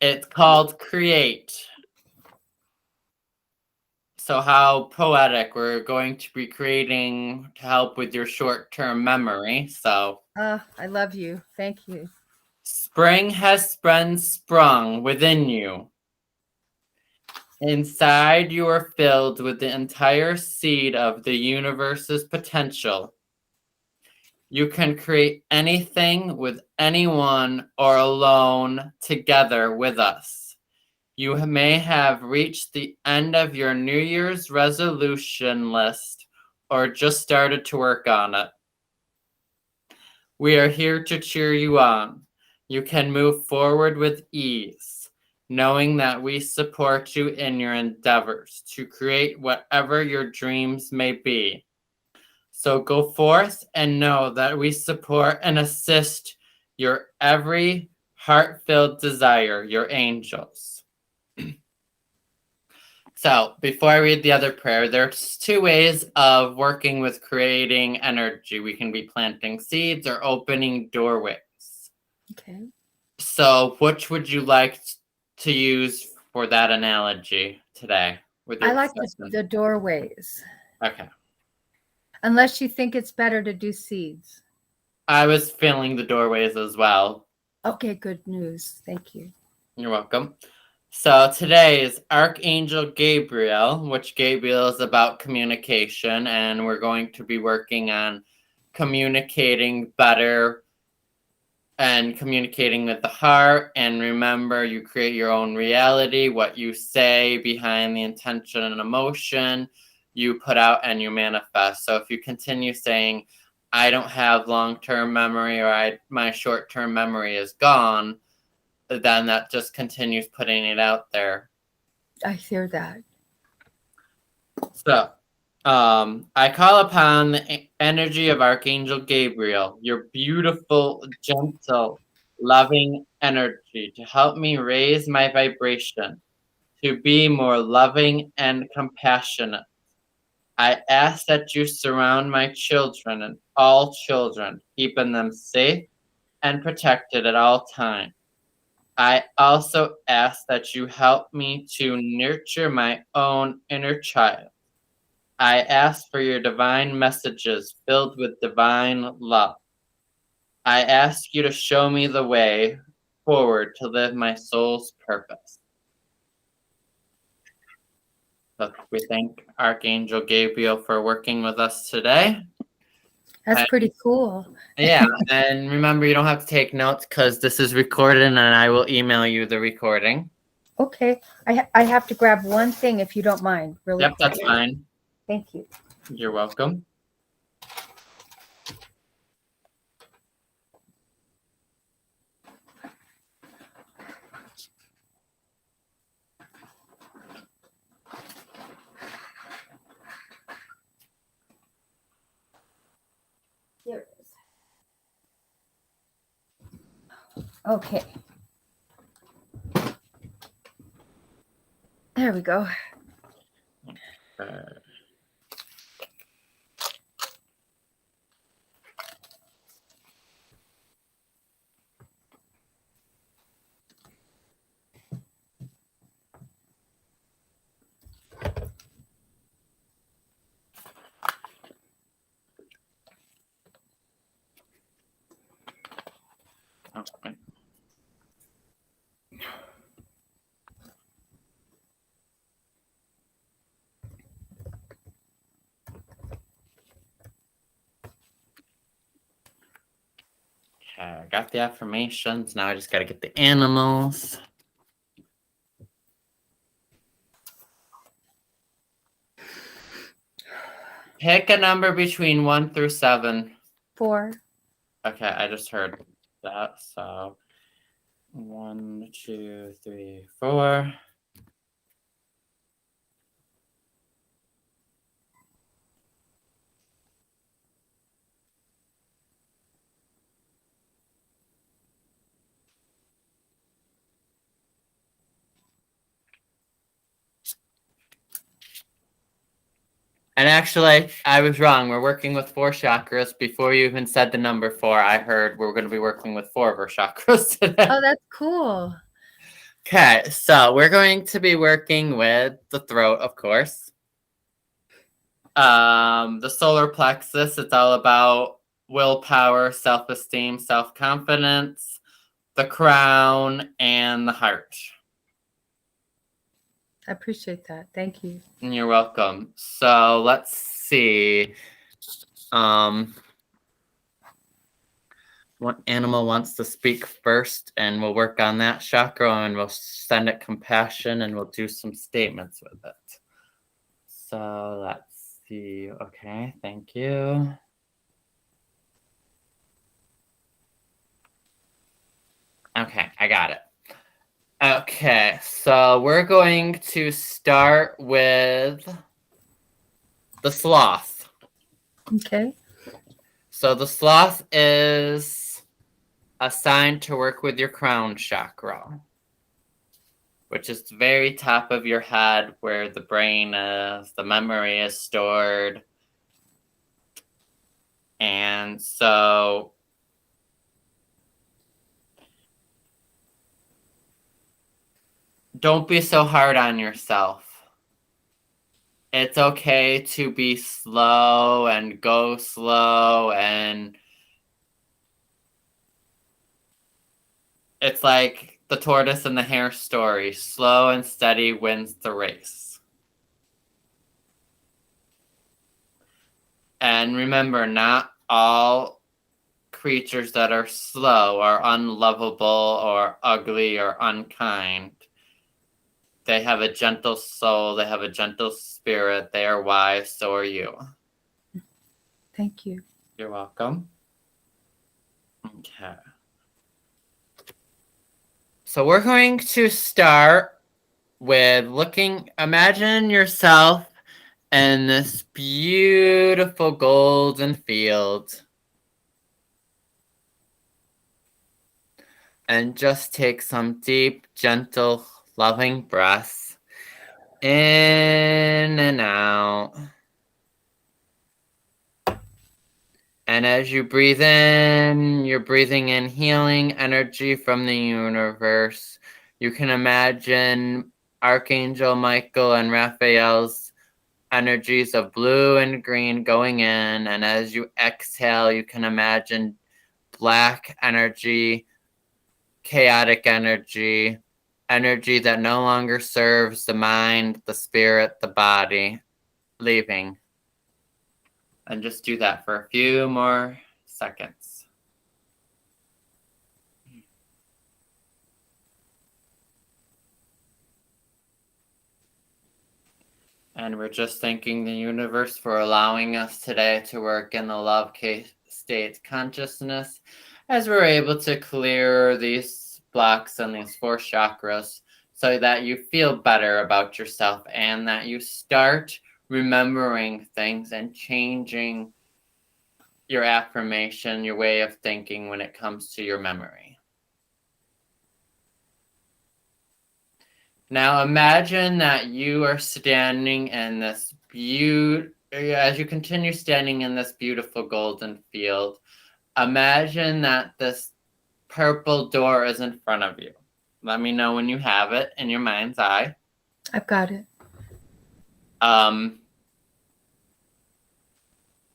It's called Create. So how poetic. We're going to be creating to help with your short-term memory. So I love you. Thank you. spring has sprung within you. Inside you are filled with the entire seed of the universe's potential. You can create anything with anyone or alone together with us. You may have reached the end of your New Year's resolution list or just started to work on it. We are here to cheer you on. You can move forward with ease, knowing that we support you in your endeavors to create whatever your dreams may be. So go forth and know that we support and assist your every heart-filled desire, your angels. So before I read the other prayer, there's two ways of working with creating energy. We can be planting seeds or opening doorways. Okay. So which would you like to use for that analogy today? With your I like the doorways. Okay. Unless you think it's better to do seeds. I was feeling the doorways as well. Okay, good news. Thank you. You're welcome. So today is Archangel Gabriel, which Gabriel is about communication, and we're going to be working on communicating better and communicating with the heart. And remember, you create your own reality. What you say behind the intention and emotion, you put out and you manifest. So if you continue saying, I don't have long-term memory, or my short-term memory is gone, then that just continues putting it out there. I hear that. So, I call upon the energy of Archangel Gabriel, your beautiful, gentle, loving energy, to help me raise my vibration, to be more loving and compassionate. I ask that you surround my children and all children, keeping them safe and protected at all times. I also ask that you help me to nurture my own inner child. I ask for your divine messages filled with divine love. I ask you to show me the way forward to live my soul's purpose. So we thank Archangel Gabriel for working with us today. That's pretty cool. Yeah, and remember, you don't have to take notes because this is recorded, and I will email you the recording. Okay, I have to grab one thing if you don't mind. Really? Yep, that's fine. Thank you. You're welcome. Here it is. Okay. There we go. Okay. I got the affirmations. Now I just got to get the animals. Pick a number between 1 through 7. 4. Okay, I just heard that. So 1, 2, 3, 4. And actually, I was wrong. We're working with 4 chakras. Before you even said the number 4, I heard we're going to be working with 4 of our chakras today. Oh, that's cool. Okay, so we're going to be working with the throat, of course. The solar plexus, it's all about willpower, self-esteem, self-confidence, the crown, and the heart. I appreciate that. Thank you. You're welcome. So let's see. What animal wants to speak first, and we'll work on that chakra, and we'll send it compassion, and we'll do some statements with it. So let's see. Okay, thank you. Okay, I got it. Okay, so we're going to start with the sloth. Okay. So the sloth is assigned to work with your crown chakra, which is the very top of your head where the brain is, the memory is stored. And so don't be so hard on yourself. It's okay to be slow and go slow, and it's like the tortoise and the hare story. Slow and steady wins the race. And remember, not all creatures that are slow are unlovable or ugly or unkind. They have a gentle soul. They have a gentle spirit. They are wise. So are you. Thank you. You're welcome. Okay. So we're going to start with imagine yourself in this beautiful golden field. And just take some deep, gentle, loving breaths in and out. And as you breathe in, you're breathing in healing energy from the universe. You can imagine Archangel Michael and Raphael's energies of blue and green going in. And as you exhale, you can imagine black energy, chaotic energy, energy that no longer serves the mind, the spirit, the body, leaving. And just do that for a few more seconds. And we're just thanking the universe for allowing us today to work in the love state consciousness, as we're able to clear these blocks and these 4 chakras so that you feel better about yourself and that you start remembering things and changing your affirmation, your way of thinking when it comes to your memory. Now imagine that you are standing in this as you continue standing in this beautiful golden field, imagine that this purple door is in front of you. Let me know when you have it in your mind's eye. I've got it.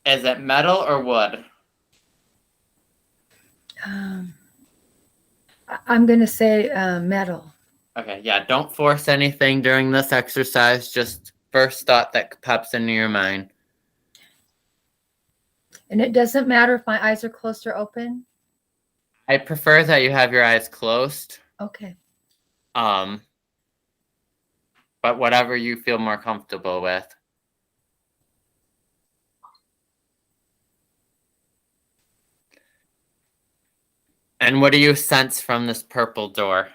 Is it metal or wood? I'm going to say metal. Okay, yeah, don't force anything during this exercise. Just first thought that pops into your mind. And it doesn't matter if my eyes are closed or open? I prefer that you have your eyes closed. Okay. But whatever you feel more comfortable with. And what do you sense from this purple door?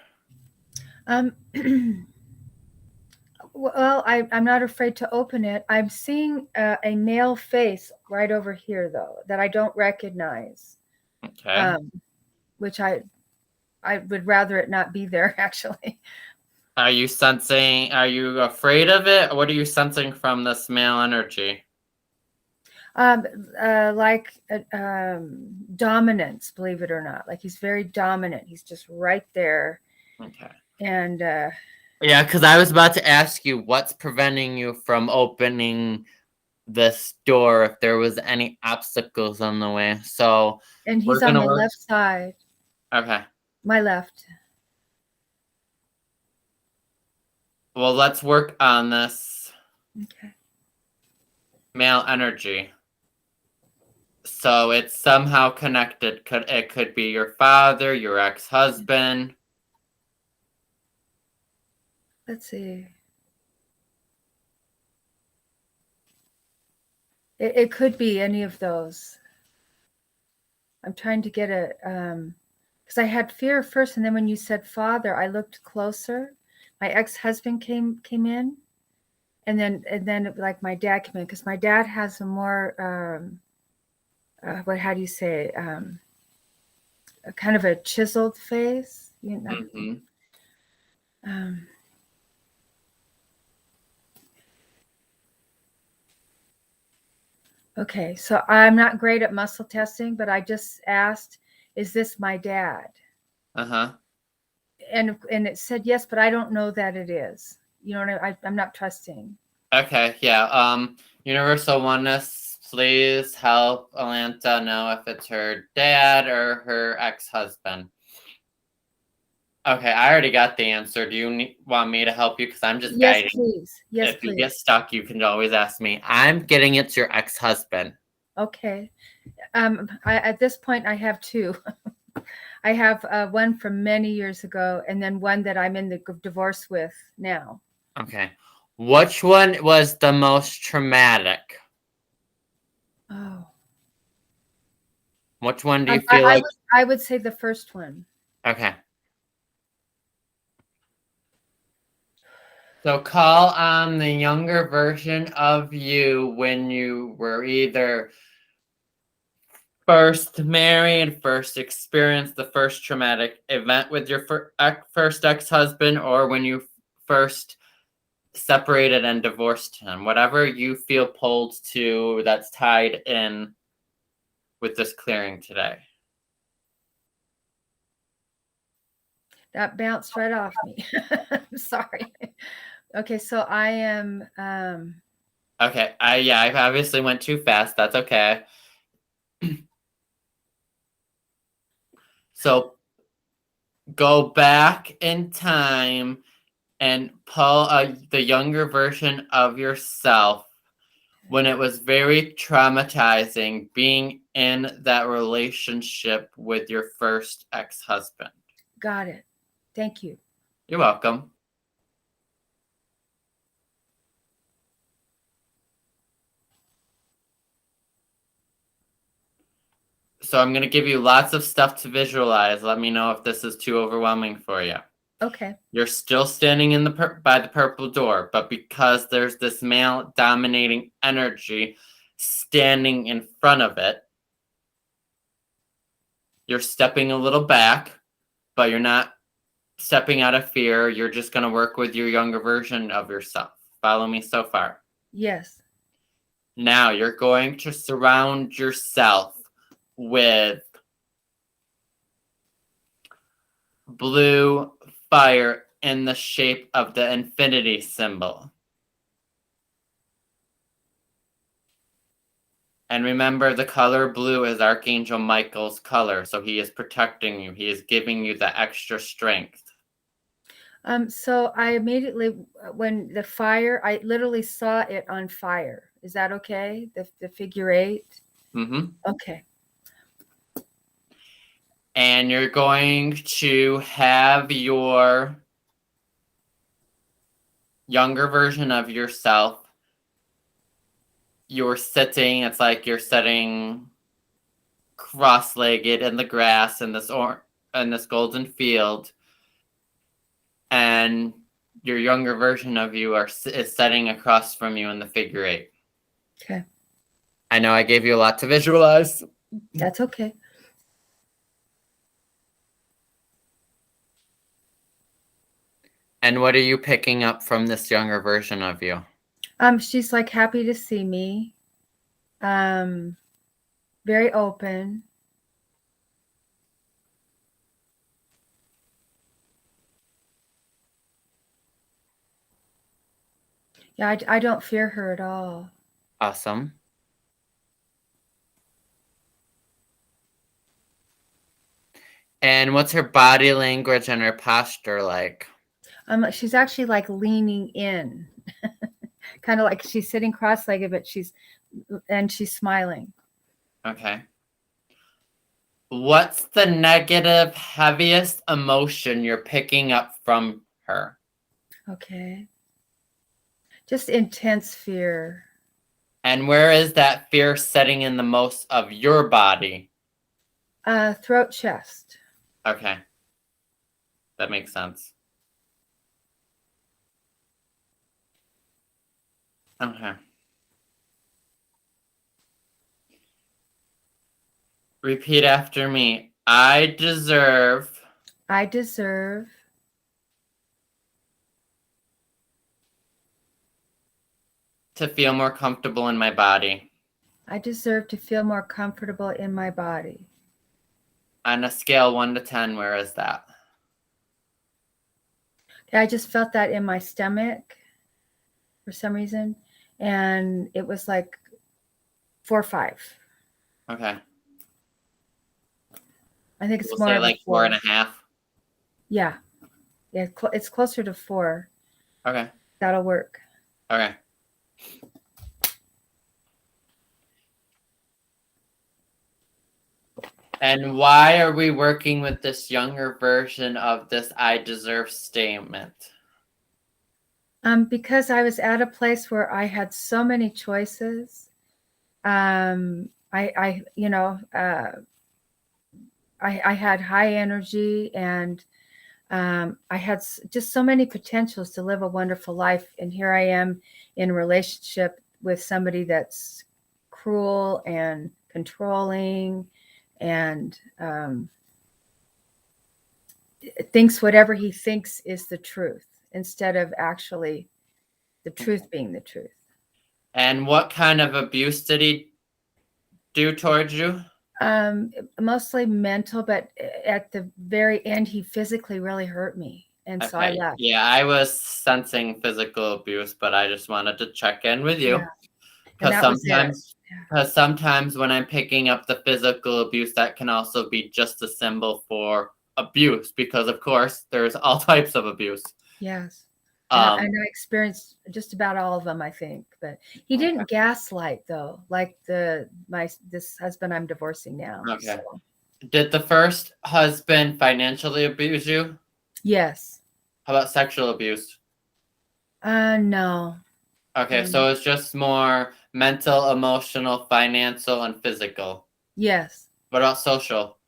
Well, I'm not afraid to open it. I'm seeing a male face right over here, though, that I don't recognize. Okay. Which I would rather it not be there, actually. Are you afraid of it? What are you sensing from this male energy? Dominance, believe it or not. Like he's very dominant. He's just right there. Okay. And Yeah, because I was about to ask you what's preventing you from opening this door if there was any obstacles on the way. So we're he's on gonna my work. left side, Okay. my left. Well, let's work on this Okay. male energy. So it's somehow connected. It could be your father, your ex-husband. Let's see. It could be any of those. I'm trying to get a because I had fear first, and then when you said father, I looked closer. My ex-husband came in, and then like my dad came in, because my dad has a more how do you say, a kind of a chiseled face, you know. Mm-hmm. Um, okay, so I'm not great at muscle testing, but I just asked, is this my dad? Uh-huh. And it said yes, but I don't know that it is. You know what I'm not trusting. Okay, yeah. Universal Oneness, please help Alanta know if it's her dad or her ex-husband. Okay, I already got the answer. Do you want me to help you? Because I'm just Yes, guiding. please. Yes, If you get please. stuck, you can always ask me. I'm getting it's your ex-husband. Okay. At this point, I have two. I have one from many years ago, and then one that I'm in the divorce with now. Okay. Which one was the most traumatic? Oh, Which one do you feel like? I would say the first one. Okay. So call on the younger version of you when you were either first married, first experienced the first traumatic event with your first ex-husband, or when you first separated and divorced him. Whatever you feel pulled to that's tied in with this clearing today. That bounced right off me. I'm sorry. Okay, so I am. Okay, I obviously went too fast. That's okay. So go back in time and pull the younger version of yourself when it was very traumatizing being in that relationship with your first ex-husband. Got it. Thank you. You're welcome. So I'm going to give you lots of stuff to visualize. Let me know if this is too overwhelming for you. Okay. You're still standing in by the purple door, but because there's this male dominating energy standing in front of it, you're stepping a little back, but you're not stepping out of fear. You're just going to work with your younger version of yourself. Follow me so far? Yes. Now you're going to surround yourself with blue fire in the shape of the infinity symbol. And remember, the color blue is Archangel Michael's color, so he is protecting you. He is giving you the extra strength. So I immediately, when the fire, I literally saw it on fire. Is that okay? The figure 8? Mm-hmm. Okay. And you're going to have your younger version of yourself. You're sitting, it's like you're sitting cross-legged in the grass in this golden field. And your younger version of you is sitting across from you in the figure 8. Okay. I know I gave you a lot to visualize. That's okay. And what are you picking up from this younger version of you? She's like happy to see me. Very open. Yeah, I don't fear her at all. Awesome. And what's her body language and her posture like? She's actually like leaning in, kind of like she's sitting cross-legged, but she's smiling. Okay. What's the negative, heaviest emotion you're picking up from her? Okay. Just intense fear. And where is that fear setting in the most of your body? Throat, chest. Okay. That makes sense. Okay. Repeat after me. I deserve I deserve to feel more comfortable in my body. I deserve to feel more comfortable in my body. On a scale 1 to 10, where is that? I just felt that in my stomach for some reason, and it was like 4 or 5. Okay. I think it's We'll more say of like a 4. 4.5. Yeah, it's closer to 4. Okay. That'll work. Okay. And why are we working with this younger version of this I deserve statement? Because I was at a place where I had so many choices. I had high energy, and I had just so many potentials to live a wonderful life. And here I am in a relationship with somebody that's cruel and controlling, and thinks whatever he thinks is the truth instead of actually the truth being the truth. And what kind of abuse did he do towards you? Mostly mental, but at the very end, he physically really hurt me. And so I Okay. left. Yeah, I was sensing physical abuse, but I just wanted to check in with you. Yeah. And that was it. Because sometimes when I'm picking up the physical abuse, that can also be just a symbol for abuse, because of course there's all types of abuse. Yes. And I experienced just about all of them, I think. But he didn't gaslight, though, like this husband I'm divorcing now. Okay. So. Did the first husband financially abuse you? Yes. How about sexual abuse? No. Okay, so it's just more mental, emotional, financial, and physical. Yes. What about social?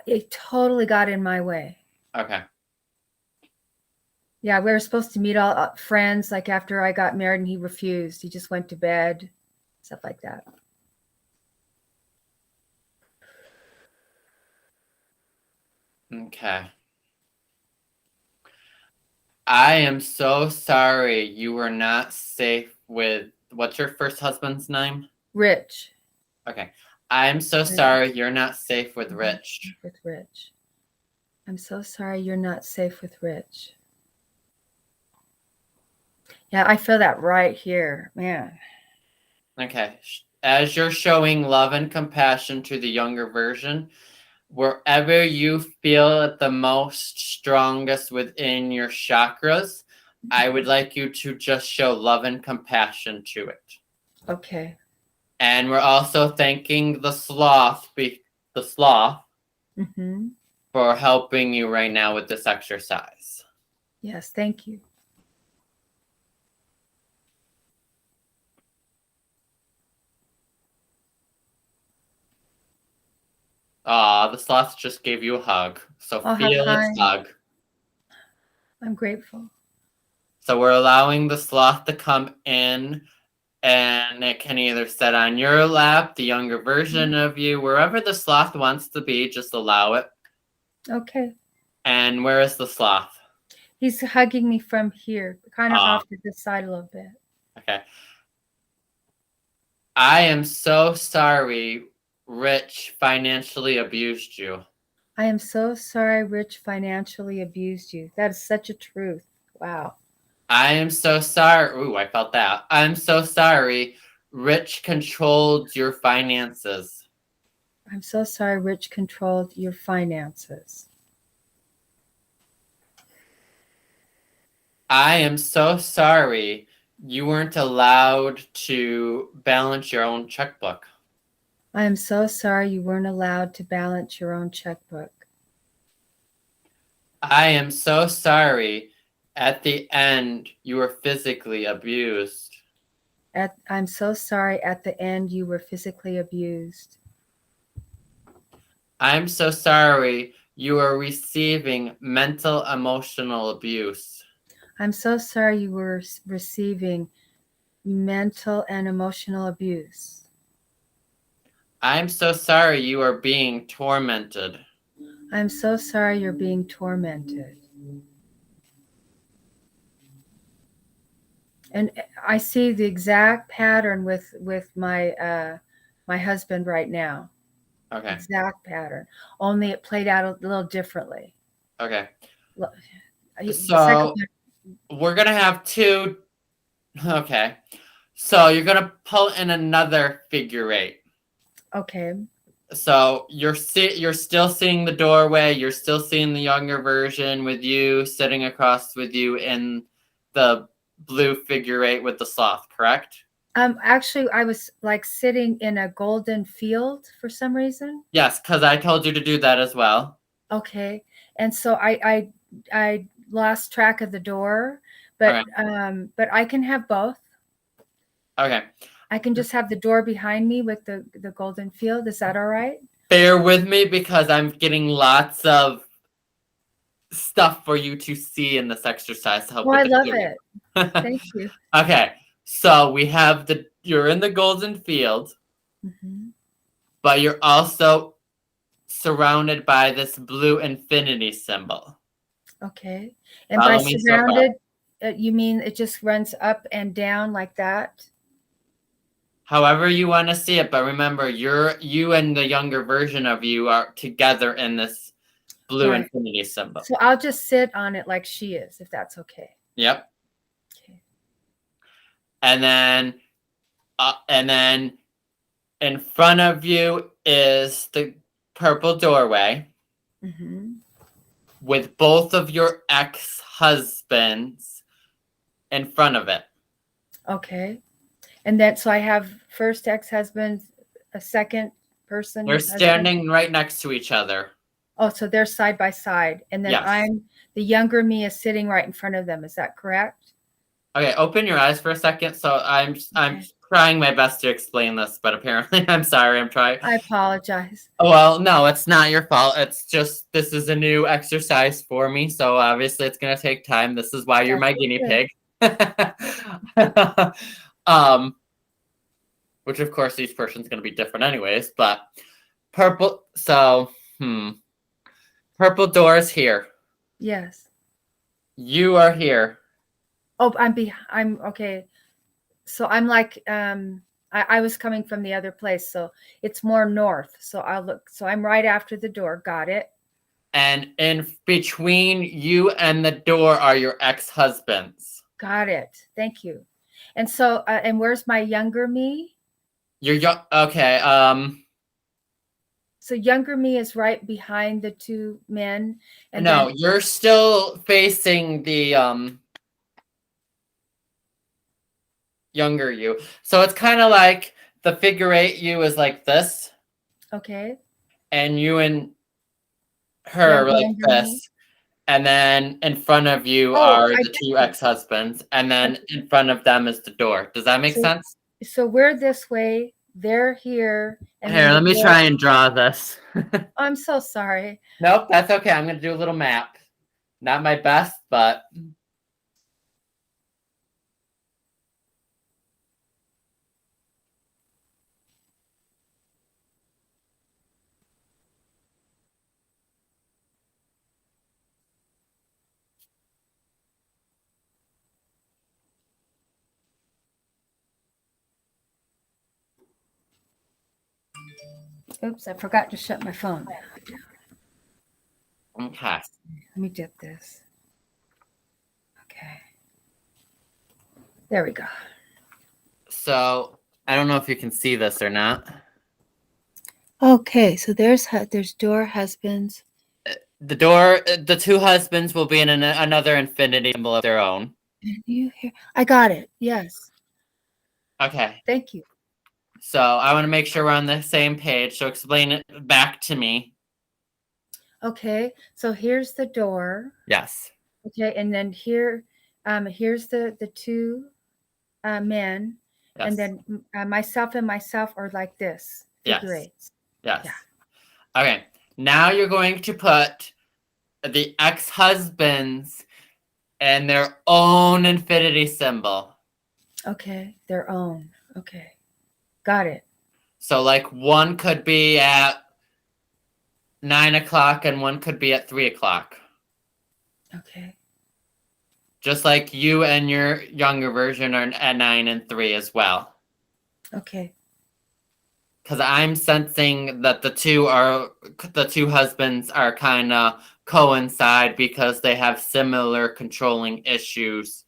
It totally got in my way. Okay. Yeah, we were supposed to meet all friends like after I got married, and he refused. He just went to bed, stuff like that. Okay. I am so sorry you were not safe with, what's your first husband's name? Rich. Okay. I'm so sorry you're not safe with Rich. With Rich. I'm so sorry you're not safe with Rich. Yeah, I feel that right here, man. Okay. As you're showing love and compassion to the younger version, wherever you feel it the most strongest within your chakras, I would like you to just show love and compassion to it. Okay. And we're also thanking the sloth, Mm-hmm. for helping you right now with this exercise. Yes, thank you. The sloth just gave you a hug. So feel its hug. I'm grateful. So we're allowing the sloth to come in, and it can either sit on your lap, the younger version of you, wherever the sloth wants to be, just allow it. Okay. And where is the sloth? He's hugging me from here, kind of off to the side a little bit. Okay. I am so sorry Rich financially abused you. I am so sorry Rich financially abused you. That is such a truth. Wow. I am so sorry. Ooh, I felt that. I'm so sorry. Rich controlled your finances. I'm so sorry Rich controlled your finances. I am so sorry you weren't allowed to balance your own checkbook. I am so sorry you weren't allowed to balance your own checkbook. I am so sorry at the end you were physically abused. I'm so sorry at the end you were physically abused. I'm so sorry you are receiving mental emotional abuse. I'm so sorry you were receiving mental and emotional abuse. I'm so sorry you are being tormented. I'm so sorry you're being tormented. And I see the exact pattern with my my husband right now. Okay. Exact pattern. Only it played out a little differently. Okay. The So second we're going to have two. Okay. So you're going to pull in another figure eight. okay. So you're still seeing the doorway. You're still seeing the younger version with you sitting across with you in the blue figure eight with the sloth, correct? Actually, I was like sitting in a golden field for some reason. Yes, because I told you to do that as well. Okay, and so I lost track of the door, but Okay. but I can have both. Okay. I can just have the door behind me with the golden field. Is that all right? Bear with me because I'm getting lots of stuff for you to see in this exercise to help Well, with I the love clearing. it. Thank you. Okay, so we have you're in the golden field, Mm-hmm. but you're also surrounded by this blue infinity symbol. Okay, and by Follow me so far. surrounded, you mean it just runs up and down like that? However you want to see it, but remember, you and the younger version of you are together in this blue Right. infinity symbol. So I'll just sit on it like she is, if that's okay. Yep. Okay. And then in front of you is the purple doorway Mm-hmm. with both of your ex-husbands in front of it. Okay. And then so I have first ex-husband, a second person. They're husband. standing right next to each other. Oh, so they're side by side. And then Yes. the younger me is sitting right in front of them. Is that correct? Okay, open your eyes for a second. So I'm trying my best to explain this, but apparently I'm sorry. I'm trying. I apologize. Well, no, it's not your fault. It's just this is a new exercise for me, so obviously it's gonna take time. This is why you're my guinea pig. Which of course each person's gonna be different anyways, but purple purple doors here. Yes. You are here. Oh, I'm okay. So I'm like I was coming from the other place, so it's more north. So I'll look. So I'm right after the door. Got it. And in between you and the door are your ex-husbands. Got it. Thank you. And so and where's my younger me? You're young. Okay. So younger me is right behind the two men. And No, then you're still facing the younger you. So it's kind of like the figure eight you is like this, okay. and you and her like this. And then in front of you are the two ex-husbands, and then in front of them is the door. Does that make sense? So we're this way, they're here. And Here, let me try and draw this. I'm so sorry. Nope, that's okay. I'm going to do a little map. Not my best, but... Oops, I forgot to shut my phone. Okay. Let me get this. Okay. There we go. So I don't know if you can see this or not. Okay, so there's door husbands. The two husbands will be in another infinity symbol of their own. Can you hear? I got it. Yes. Okay. Thank you. So I want to make sure we're on the same page. So explain it back to me. Okay, so here's the door. Yes. Okay, and then here's the two men, Yes. and then myself and myself are like this, figure Yes. eights. Yes. Yeah. Okay. Now you're going to put the ex-husbands and their own infinity symbol. Okay, their own. Okay, got it. So like one could be at 9 o'clock and one could be at 3 o'clock. Okay. Just like you and your younger version are at 9 and 3 as well. Okay. Because I'm sensing that the two husbands are kind of coincide because they have similar controlling issues,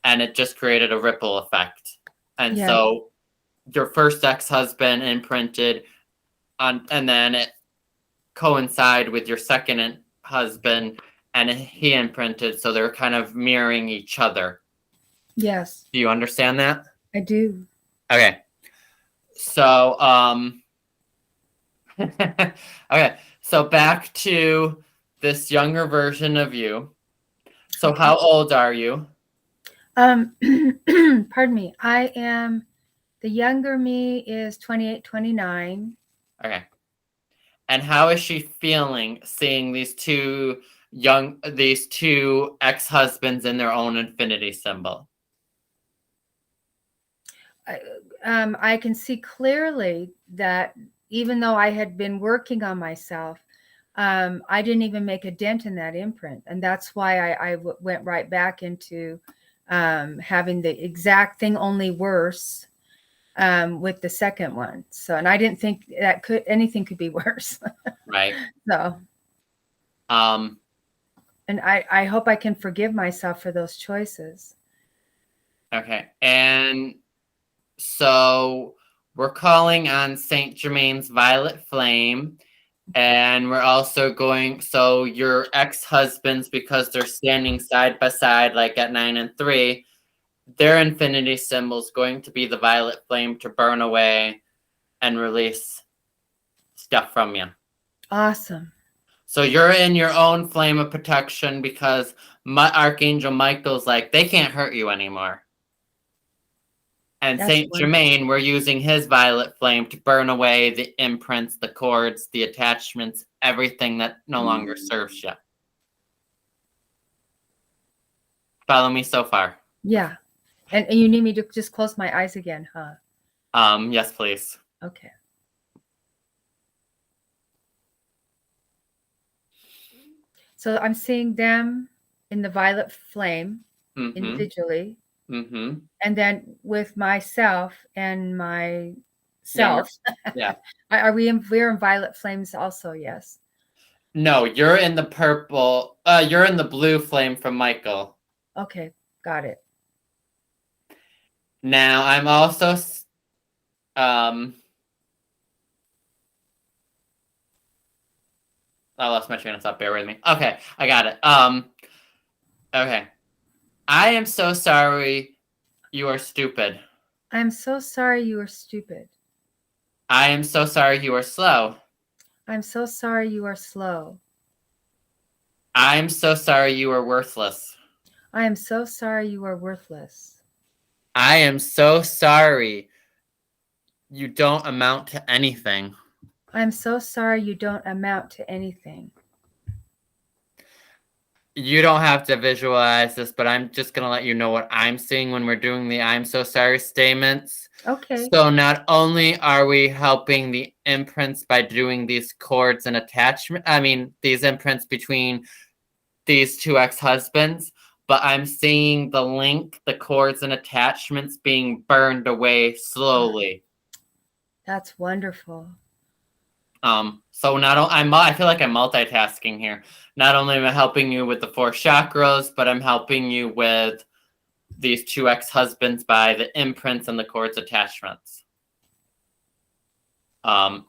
and it just created a ripple effect. And Yeah. so your first ex-husband imprinted on, and then it coincide with your second husband, and he imprinted, so they're kind of mirroring each other. Yes. Do you understand that? I do. Okay. So, okay. So back to this younger version of you. So how old are you? Pardon me. The younger me is 28, 29. Okay. And how is she feeling seeing these two ex-husbands in their own infinity symbol? I can see clearly that even though I had been working on myself, I didn't even make a dent in that imprint. And that's why I went right back into having the exact thing, only worse, with the second one. So, and I didn't think that anything could be worse. Right. So, and I hope I can forgive myself for those choices. Okay. And so we're calling on Saint Germain's violet flame, and we're also so your ex-husbands, because they're standing side by side, like at 9 and 3, their infinity symbol is going to be the violet flame to burn away and release stuff from you. Awesome. So you're in your own flame of protection because Archangel Michael's like, they can't hurt you anymore. And Saint Germain, we're using his violet flame to burn away the imprints, the cords, the attachments, everything that no longer serves you. Follow me so far? Yeah. And you need me to just close my eyes again, huh? Yes, please. Okay. So I'm seeing them in the violet flame individually. Mm-hmm. And then with myself and myself. Yeah. We're in violet flames also, yes. No, you're in the purple. You're in the blue flame from Michael. Okay, got it. Now I'm also I lost my train of thought. Bear with me. Okay, I got it. Okay. I am so sorry you are stupid. I am so sorry you are stupid. I am so sorry you are slow. I'm so sorry you are slow. I am so sorry you are worthless. I am so sorry you are worthless. I am so sorry you don't amount to anything. I'm so sorry you don't amount to anything. You don't have to visualize this, but I'm just going to let you know what I'm seeing when we're doing the I'm so sorry statements. Okay. So not only are we helping the imprints by doing these cords and these imprints between these two ex-husbands, but I'm seeing the link, the cords and attachments being burned away slowly. That's wonderful. So I feel like I'm multitasking here. Not only am I helping you with the 4 chakras, but I'm helping you with these two ex-husbands by the imprints and the cords attachments. I'm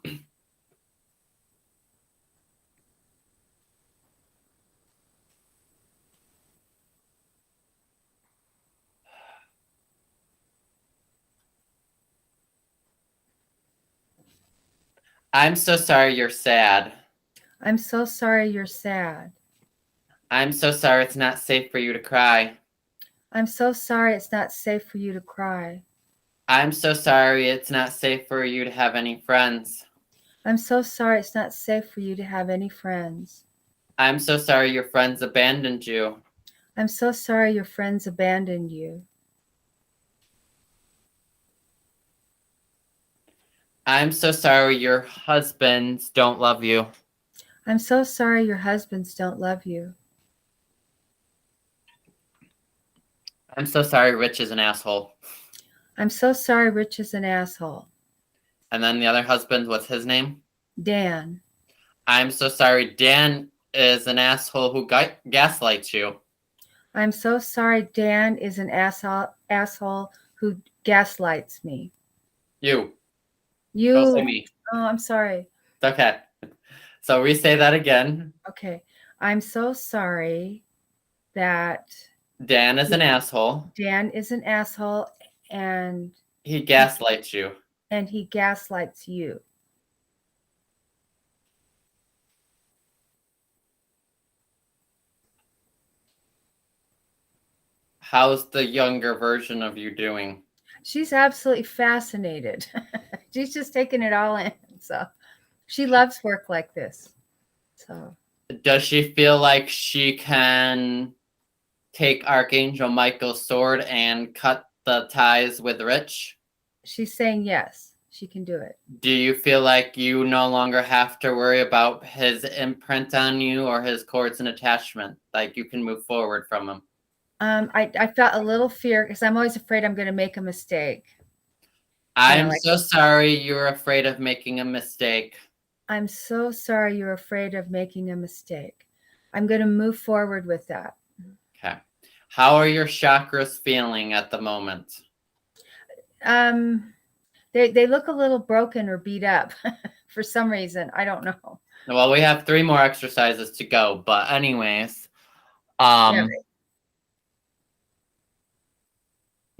so sorry you're sad. I'm so sorry you're sad. I'm so sorry it's not safe for you to cry. I'm so sorry it's not safe for you to cry. I'm so sorry it's not safe for you to have any friends. I'm so sorry it's not safe for you to have any friends. I'm so sorry your friends abandoned you. I'm so sorry your friends abandoned you. I'm so sorry your husbands don't love you. I'm so sorry your husbands don't love you. I'm so sorry Rich is an asshole. I'm so sorry Rich is an asshole. And then the other husband, what's his name? Dan. I'm so sorry Dan is an asshole who gaslights you. I'm so sorry Dan is an asshole who gaslights me. You. You. Don't say me. Oh, I'm sorry. It's okay. So we say that again. Okay. I'm so sorry that Dan is an asshole. Dan is an asshole and he gaslights you. And he gaslights you. How's the younger version of you doing? She's absolutely fascinated. She's just taking it all in. So she loves work like this. So does she feel like she can take Archangel Michael's sword and cut the ties with Rich? She's saying yes, she can do it. Do you feel like you no longer have to worry about his imprint on you or his cords and attachment? Like you can move forward from him? I felt a little fear because I'm always afraid I'm going to make a mistake. I'm so sorry you're afraid of making a mistake. I'm so sorry you're afraid of making a mistake. I'm going to move forward with that. Okay. How are your chakras feeling at the moment? They look a little broken or beat up for some reason. I don't know. Well, we have 3 more exercises to go, but anyways,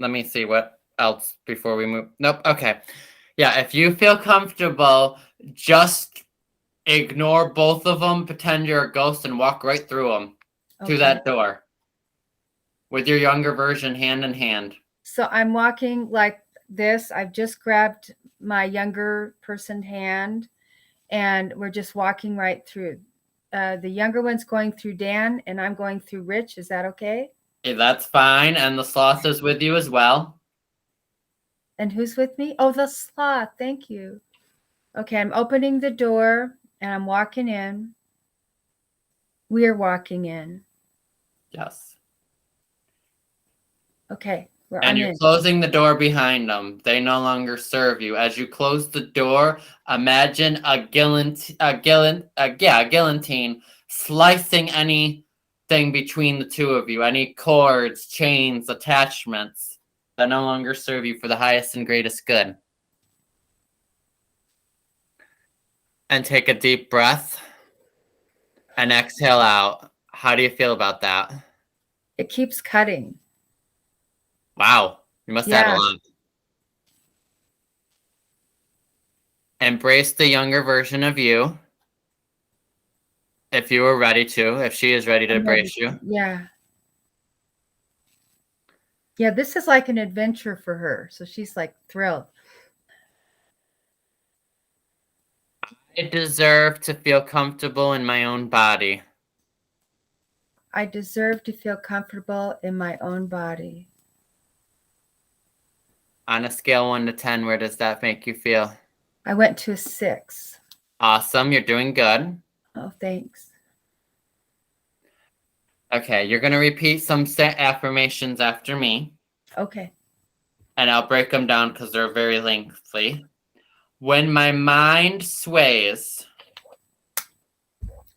let me see what else before we move. Nope. Okay. Yeah. If you feel comfortable, just ignore both of them, pretend you're a ghost and walk right through them to that door with your younger version hand in hand. So I'm walking like this. I've just grabbed my younger person hand and we're just walking right through. The younger one's going through Dan and I'm going through Rich. Is that okay? Okay, that's fine. And the sloth is with you as well. And who's with me? Oh, the sloth. Thank you. Okay, I'm opening the door and I'm walking in. We are walking in. Yes. Okay. And you're closing the door behind them. They no longer serve you. As you close the door, imagine a guillotine slicing anything between the two of you, any cords, chains, attachments that no longer serve you for the highest and greatest good. And take a deep breath and exhale out. How do you feel about that? It keeps cutting. Wow, you must have had a lot. Embrace the younger version of you. If you were ready to, if she is ready to embrace you. Yeah. Yeah, this is like an adventure for her. So she's like thrilled. I deserve to feel comfortable in my own body. I deserve to feel comfortable in my own body. On a scale 1 to 10, where does that make you feel? I went to a 6. Awesome. You're doing good. Oh, thanks. Okay. You're going to repeat some affirmations after me. Okay. And I'll break them down because they're very lengthy. When my mind sways.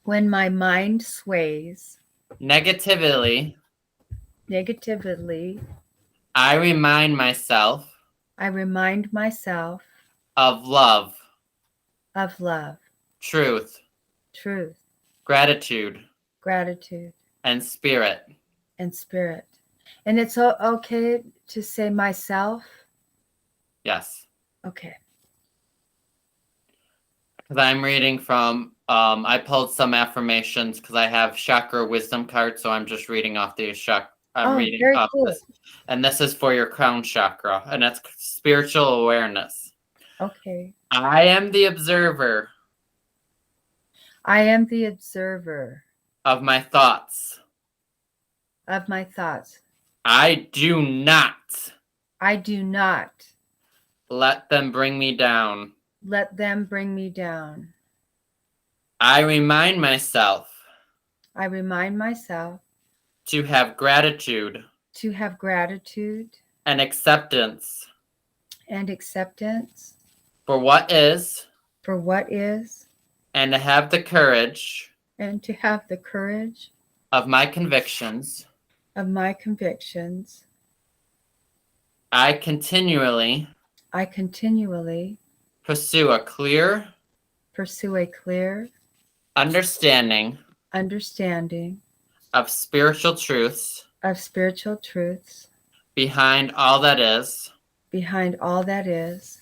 When my mind sways. Negatively. Negatively. I remind myself I remind myself of love, of love, truth, truth, gratitude, gratitude, and spirit. and spirit. And it's okay to say myself. Yes. Okay. Because I'm reading from, I pulled some affirmations because I have chakra wisdom cards, so I'm just reading off these chakra. I'm Oh, reading very off cool. this, and this is for your crown chakra, and it's spiritual awareness. Okay. I am the observer I am the observer of my thoughts. of my thoughts. I do not I do not let them bring me down. let them bring me down. I remind myself I remind myself to have gratitude to have gratitude and acceptance and acceptance for what is, for what is, and to have the courage and to have the courage of my convictions. of my convictions. I continually I continually pursue a clear pursue a clear understanding understanding of spiritual truths of spiritual truths behind all that is behind all that is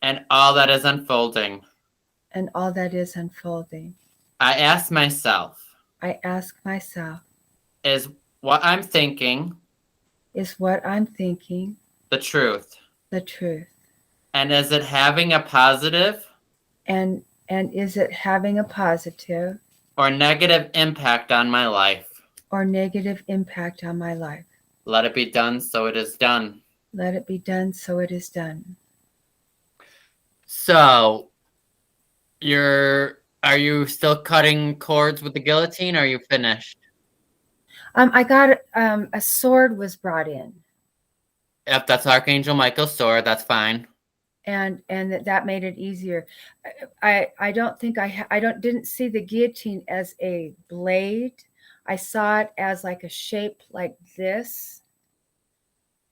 and all that is unfolding. and all that is unfolding. I ask myself, I ask myself, is what I'm thinking is what I'm thinking the truth? the truth? And is it having a positive And is it having a positive or negative impact on my life? or negative impact on my life? Let it be done, so it is done. Let it be done, so it is done. So, are you still cutting cords with the guillotine, or are you finished? I got a sword was brought in, If that's Archangel Michael's sword, that's fine. and that made it easier. I don't think I didn't see the guillotine as a blade. I saw it as like a shape like this.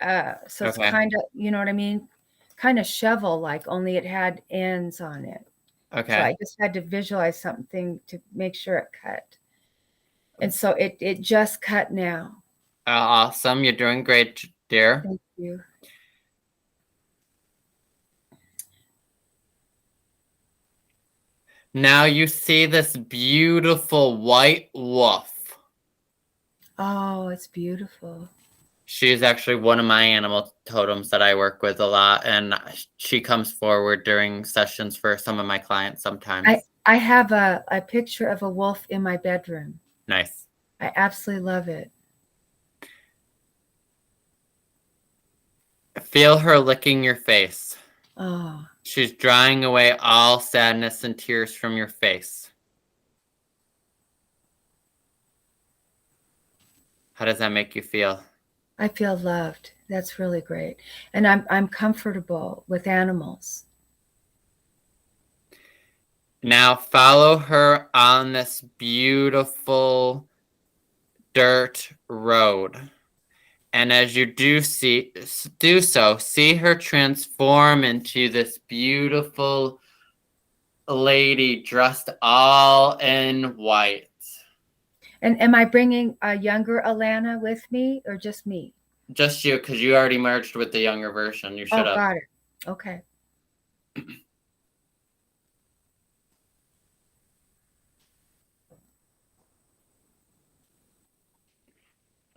So it's Okay. kind of, you know what I mean, kind of shovel like, only it had ends on it. Okay. So I just had to visualize something to make sure it cut. And so it just cut now. Awesome. You're doing great, dear. Thank you. Now you see this beautiful white wolf. Oh, it's beautiful. She's actually one of my animal totems that I work with a lot, and she comes forward during sessions for some of my clients sometimes. I have a picture of a wolf in my bedroom. Nice. I absolutely love it. Feel her licking your face. Oh, She's drying away all sadness and tears from your face. How does that make you feel? I feel loved. That's really great. And I'm comfortable with animals. Now follow her on this beautiful dirt road. And as you do so, see her transform into this beautiful lady dressed all in white. And am I bringing a younger Alana with me, or just me? Just you, because you already merged with the younger version. You should have. Got it. Okay.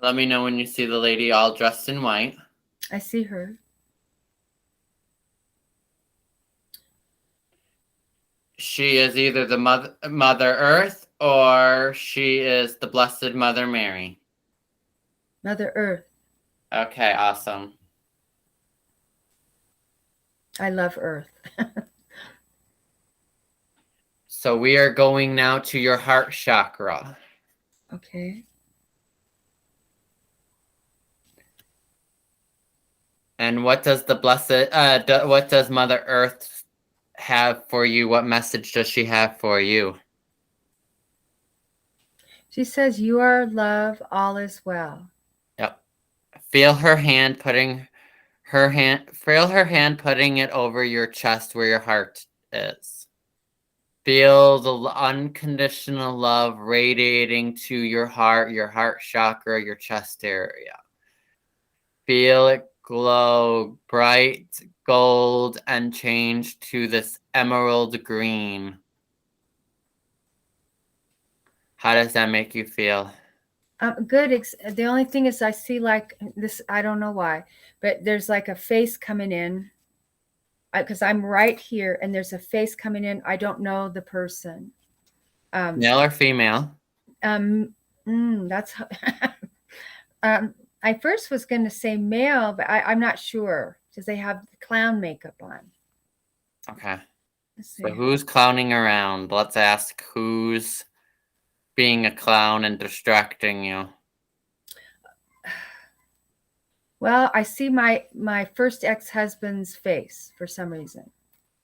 Let me know when you see the lady all dressed in white. I see her. She is either the Mother Earth, or she is the Blessed Mother Mary. Mother Earth. Okay, awesome. I love Earth. So we are going now to your heart chakra. Okay. And what does the what does Mother Earth have for you? What message does she have for you? She says, "You are love, all is well." Yep. Feel her hand putting putting it over your chest where your heart is. Feel the unconditional love radiating to your heart chakra, your chest area. Feel it glow bright gold and change to this emerald green. How does that make you feel? Good. The only thing is I see like this, I don't know why, but there's like a face coming in because I'm right here and there's a face coming in. I don't know the person. Male or female? That's I first was going to say male, but I'm not sure because they have the clown makeup on. Okay. Let's see. So who's clowning around? Let's ask who's being a clown and distracting you. Well, I see my first ex-husband's face for some reason.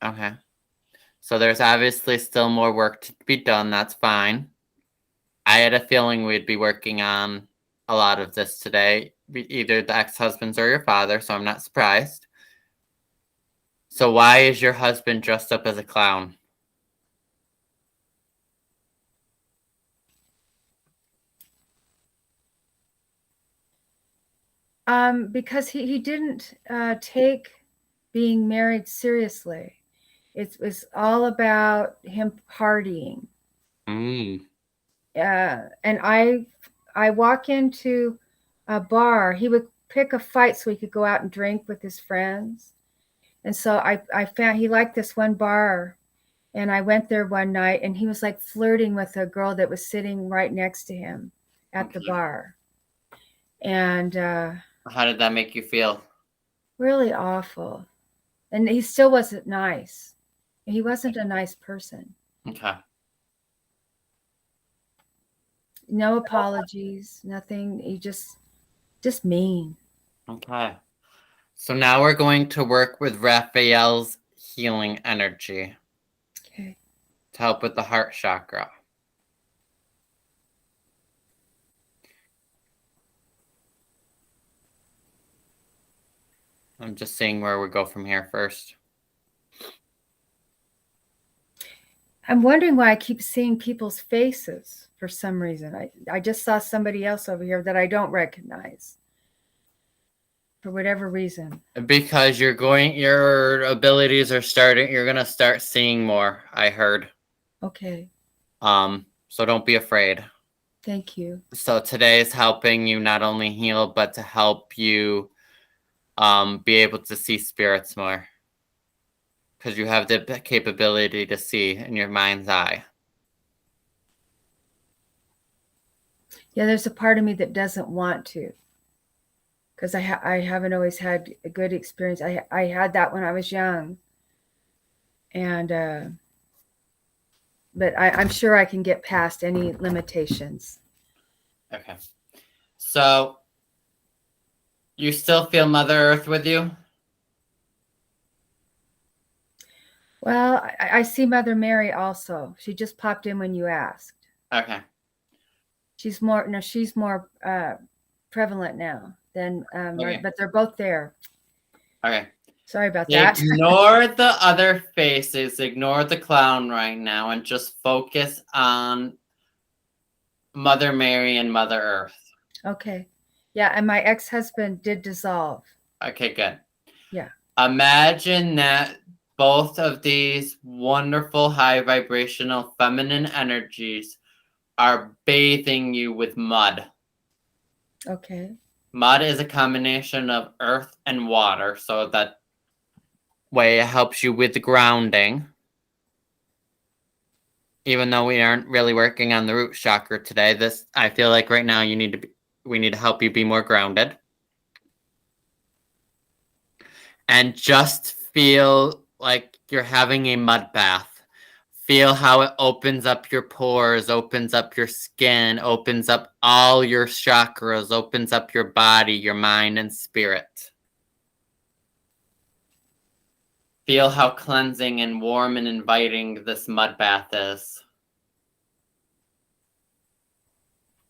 Okay. So there's obviously still more work to be done. That's fine. I had a feeling we'd be working on a lot of this today, either the ex-husbands or your father, so I'm not surprised. So why is your husband dressed up as a clown? Because he didn't take being married seriously. It was all about him partying. Mm. And I walk into a bar. He would pick a fight so he could go out and drink with his friends. And so I found he liked this one bar. And I went there one night and he was like flirting with a girl that was sitting right next to him at the bar. And how did that make you feel? Really awful. And he still wasn't nice. He wasn't a nice person. Okay. No apologies, nothing. He just mean. Okay. So now we're going to work with Raphael's healing energy. Okay. To help with the heart chakra. I'm just seeing where we go from here first. I'm wondering why I keep seeing people's faces for some reason. I just saw somebody else over here that I don't recognize for whatever reason. Because your abilities are starting, you're going to start seeing more, I heard. Okay. So don't be afraid. Thank you. So today is helping you not only heal, but to help you be able to see spirits more. Because you have the capability to see in your mind's eye. Yeah, there's a part of me that doesn't want to. Because I haven't always had a good experience. I had that when I was young. And but I'm sure I can get past any limitations. Okay. So you still feel Mother Earth with you? Well, I see Mother Mary also. She just popped in when you asked. Okay. She's more prevalent now than Okay. but they're both there. Okay. Sorry about that. Ignore the other faces. Ignore the clown right now and just focus on Mother Mary and Mother Earth. Okay. Yeah, and my ex-husband did dissolve. Okay, good. Yeah. Imagine that both of these wonderful high vibrational feminine energies are bathing you with mud. Okay. Mud is a combination of earth and water, so that way it helps you with the grounding. Even though we aren't really working on the root chakra today, I feel like right now we need to help you be more grounded. And just feel like you're having a mud bath. Feel how it opens up your pores, opens up your skin, opens up all your chakras, opens up your body, your mind, and spirit. Feel how cleansing and warm and inviting this mud bath is.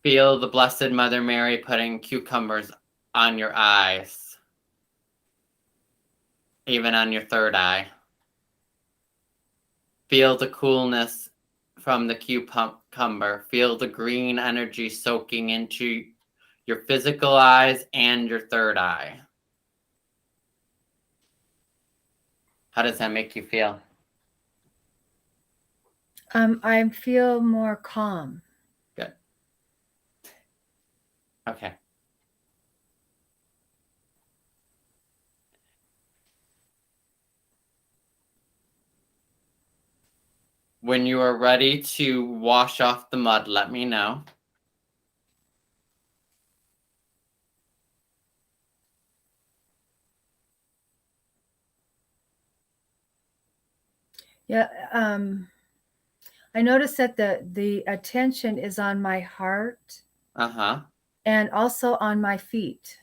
Feel the Blessed Mother Mary putting cucumbers on your eyes, even on your third eye. Feel the coolness from the cucumber. Feel the green energy soaking into your physical eyes and your third eye. How does that make you feel? I feel more calm. Good. Okay. When you are ready to wash off the mud, let me know. Yeah. I noticed that the attention is on my heart and also on my feet.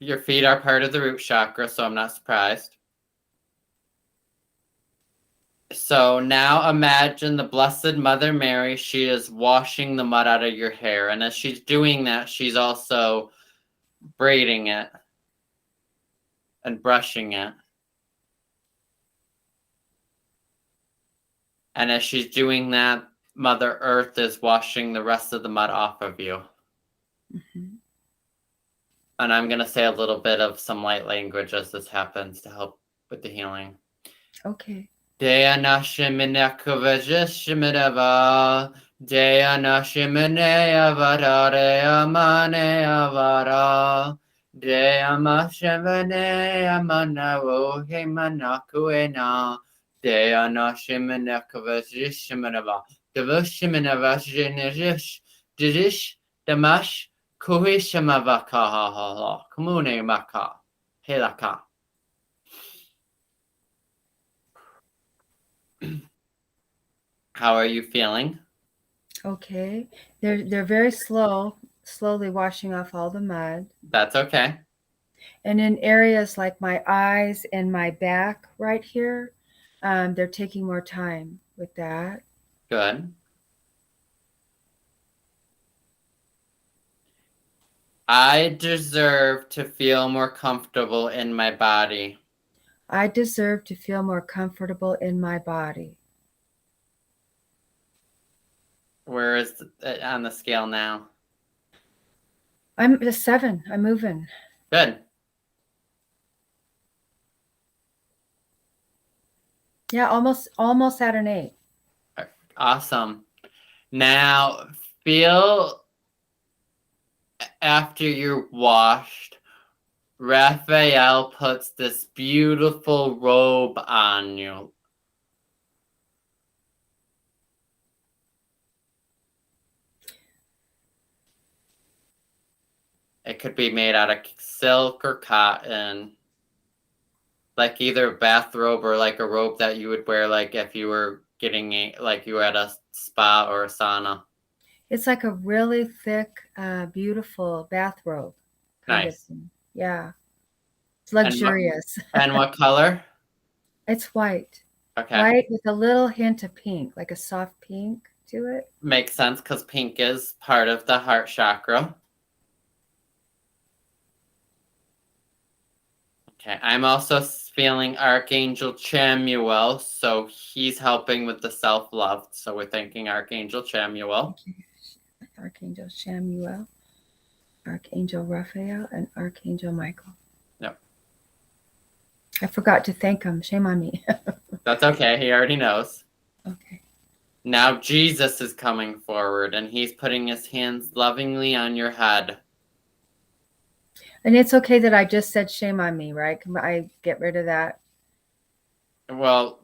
Your feet are part of the root chakra, so I'm not surprised. So now imagine the Blessed Mother Mary. She is washing the mud out of your hair. And as she's doing that, she's also braiding it and brushing it. And as she's doing that, Mother Earth is washing the rest of the mud off of you. Mm-hmm. And I'm going to say a little bit of some light language as this happens to help with the healing. Okay. Dea nashimine kuvajishimidava. Dea nashimine avadare amane avara. Dea mashimine amanawo himanakuena. Dea nashimine kuvajishimidava. Devushimidava jinish. Didish damash kuhishamavakaha. Kumune maka. Helaka. How are you feeling? Okay. They're very slowly washing off all the mud. That's okay. And in areas like my eyes and my back right here, they're taking more time with that. Good. I deserve to feel more comfortable in my body. I deserve to feel more comfortable in my body. Where is it on the scale now? I'm a 7. I'm moving. Good. Yeah, almost at an 8. Awesome. Now feel after you're washed, Raphael puts this beautiful robe on you. It could be made out of silk or cotton. Like either a bathrobe or like a robe that you would wear like if you were like you were at a spa or a sauna. It's like a really thick, beautiful bathrobe. Nice. Yeah. It's luxurious. And what color? It's white. Okay. White with a little hint of pink, like a soft pink to it. Makes sense because pink is part of the heart chakra. Okay, I'm also feeling Archangel Chamuel, so he's helping with the self-love. So we're thanking Archangel Chamuel. Archangel Chamuel, Archangel Raphael, and Archangel Michael. Yep. I forgot to thank him. Shame on me. That's okay. He already knows. Okay. Now Jesus is coming forward, and he's putting his hands lovingly on your head. And it's okay that I just said shame on me, right? Can I get rid of that? Well,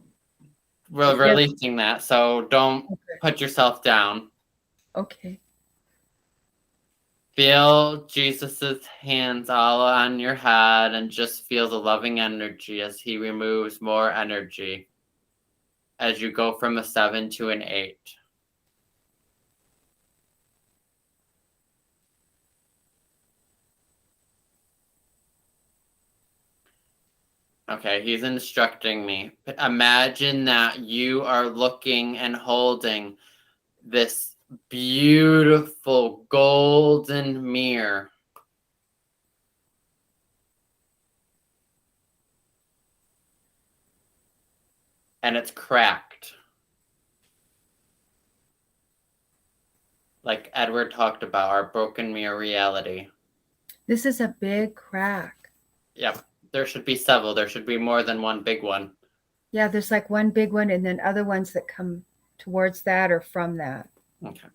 we're releasing that, so don't put yourself down. Okay. Feel Jesus's hands all on your head and just feel the loving energy as he removes more energy as you go from a 7 to an 8. Okay, he's instructing me. Imagine that you are looking and holding this beautiful golden mirror. and it's cracked. Like Edward talked about, our broken mirror reality. This is a big crack. Yep. There should be several. There should be more than one big one. Yeah, there's like one big one and then other ones that come towards that or from that. Okay.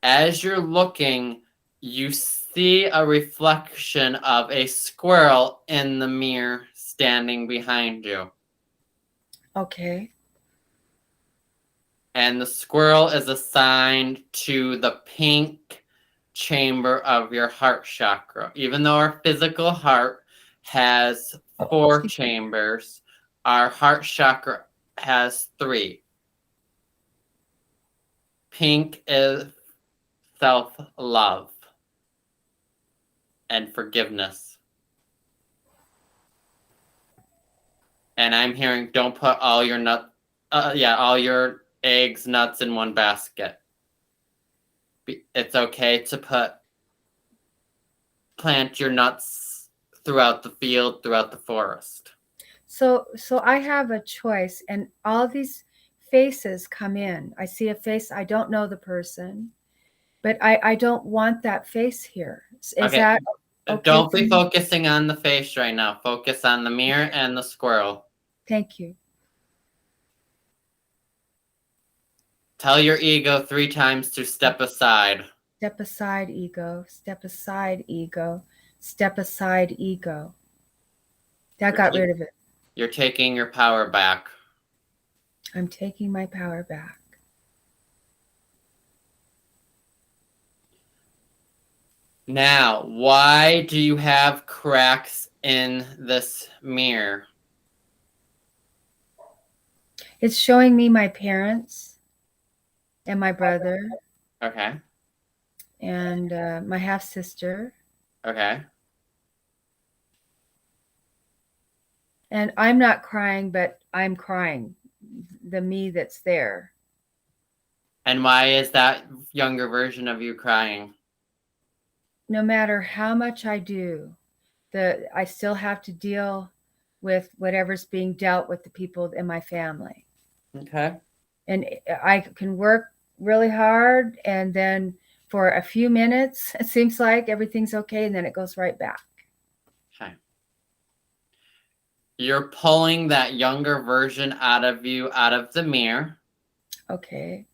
As you're looking, you see a reflection of a squirrel in the mirror standing behind you. Okay. And the squirrel is assigned to the pink chamber of your heart chakra. Even though our physical heart has 4 chambers, our heart chakra has 3. Pink is self-love and forgiveness. And I'm hearing, don't put all your all your eggs, nuts in one basket. It's okay to plant your nuts throughout the field, throughout the forest. So I have a choice, and all these faces come in. I see a face. I don't know the person, but I don't want that face here. Is that okay? Don't be focusing on the face right now. Focus on the mirror and the squirrel. Thank you. Tell your ego 3 times to step aside. Step aside, ego. Step aside, ego. Step aside, ego. That got rid of it. You're taking your power back. I'm taking my power back. Now, why do you have cracks in this mirror? It's showing me my parents and my brother. Okay. And my half-sister. Okay. And I'm not crying, but I'm crying. The me that's there. And why is that younger version of you crying? No matter how much I do, I still have to deal with whatever's being dealt with the people in my family. Okay. And I can work really hard, and then for a few minutes, it seems like everything's okay, and then it goes right back. Okay. You're pulling that younger version out of you, out of the mirror. Okay.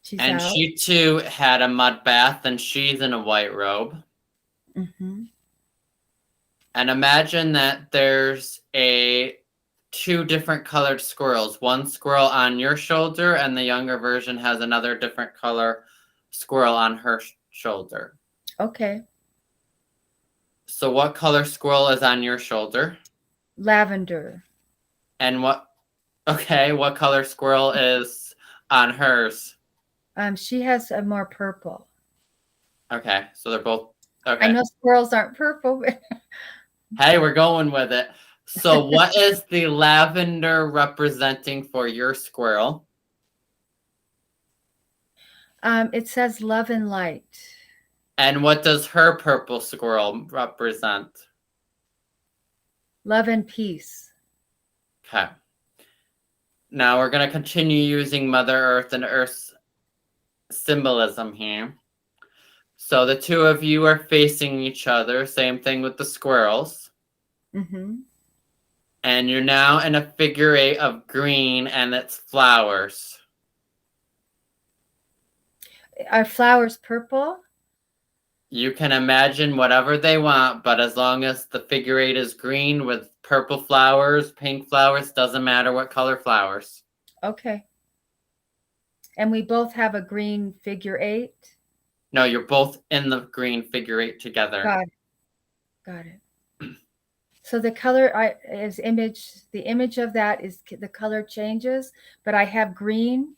She's and out. She too had a mud bath, and she's in a white robe. Mm-hmm. And imagine that there's 2 different colored squirrels. One squirrel on your shoulder, and the younger version has another different color squirrel on her shoulder. Okay. So what color squirrel is on your shoulder? Lavender. And what color squirrel is on hers? She has a more purple. Okay, so they're both okay. I know squirrels aren't purple, but hey, we're going with it. So what is the lavender representing for your squirrel? It says love and light. And what does her purple squirrel represent? Love and peace. Okay. Now we're going to continue using Mother Earth and Earth's symbolism here. So the 2 of you are facing each other. Same thing with the squirrels. Mm-hmm. And you're now in a figure 8 of green, and it's flowers. Are flowers purple? You can imagine whatever they want, but as long as the figure 8 is green with purple flowers, pink flowers, doesn't matter what color flowers. Okay. And we both have a green figure 8? No, you're both in the green figure 8 together. Got it. So the color the image of that is the color changes, but I have green,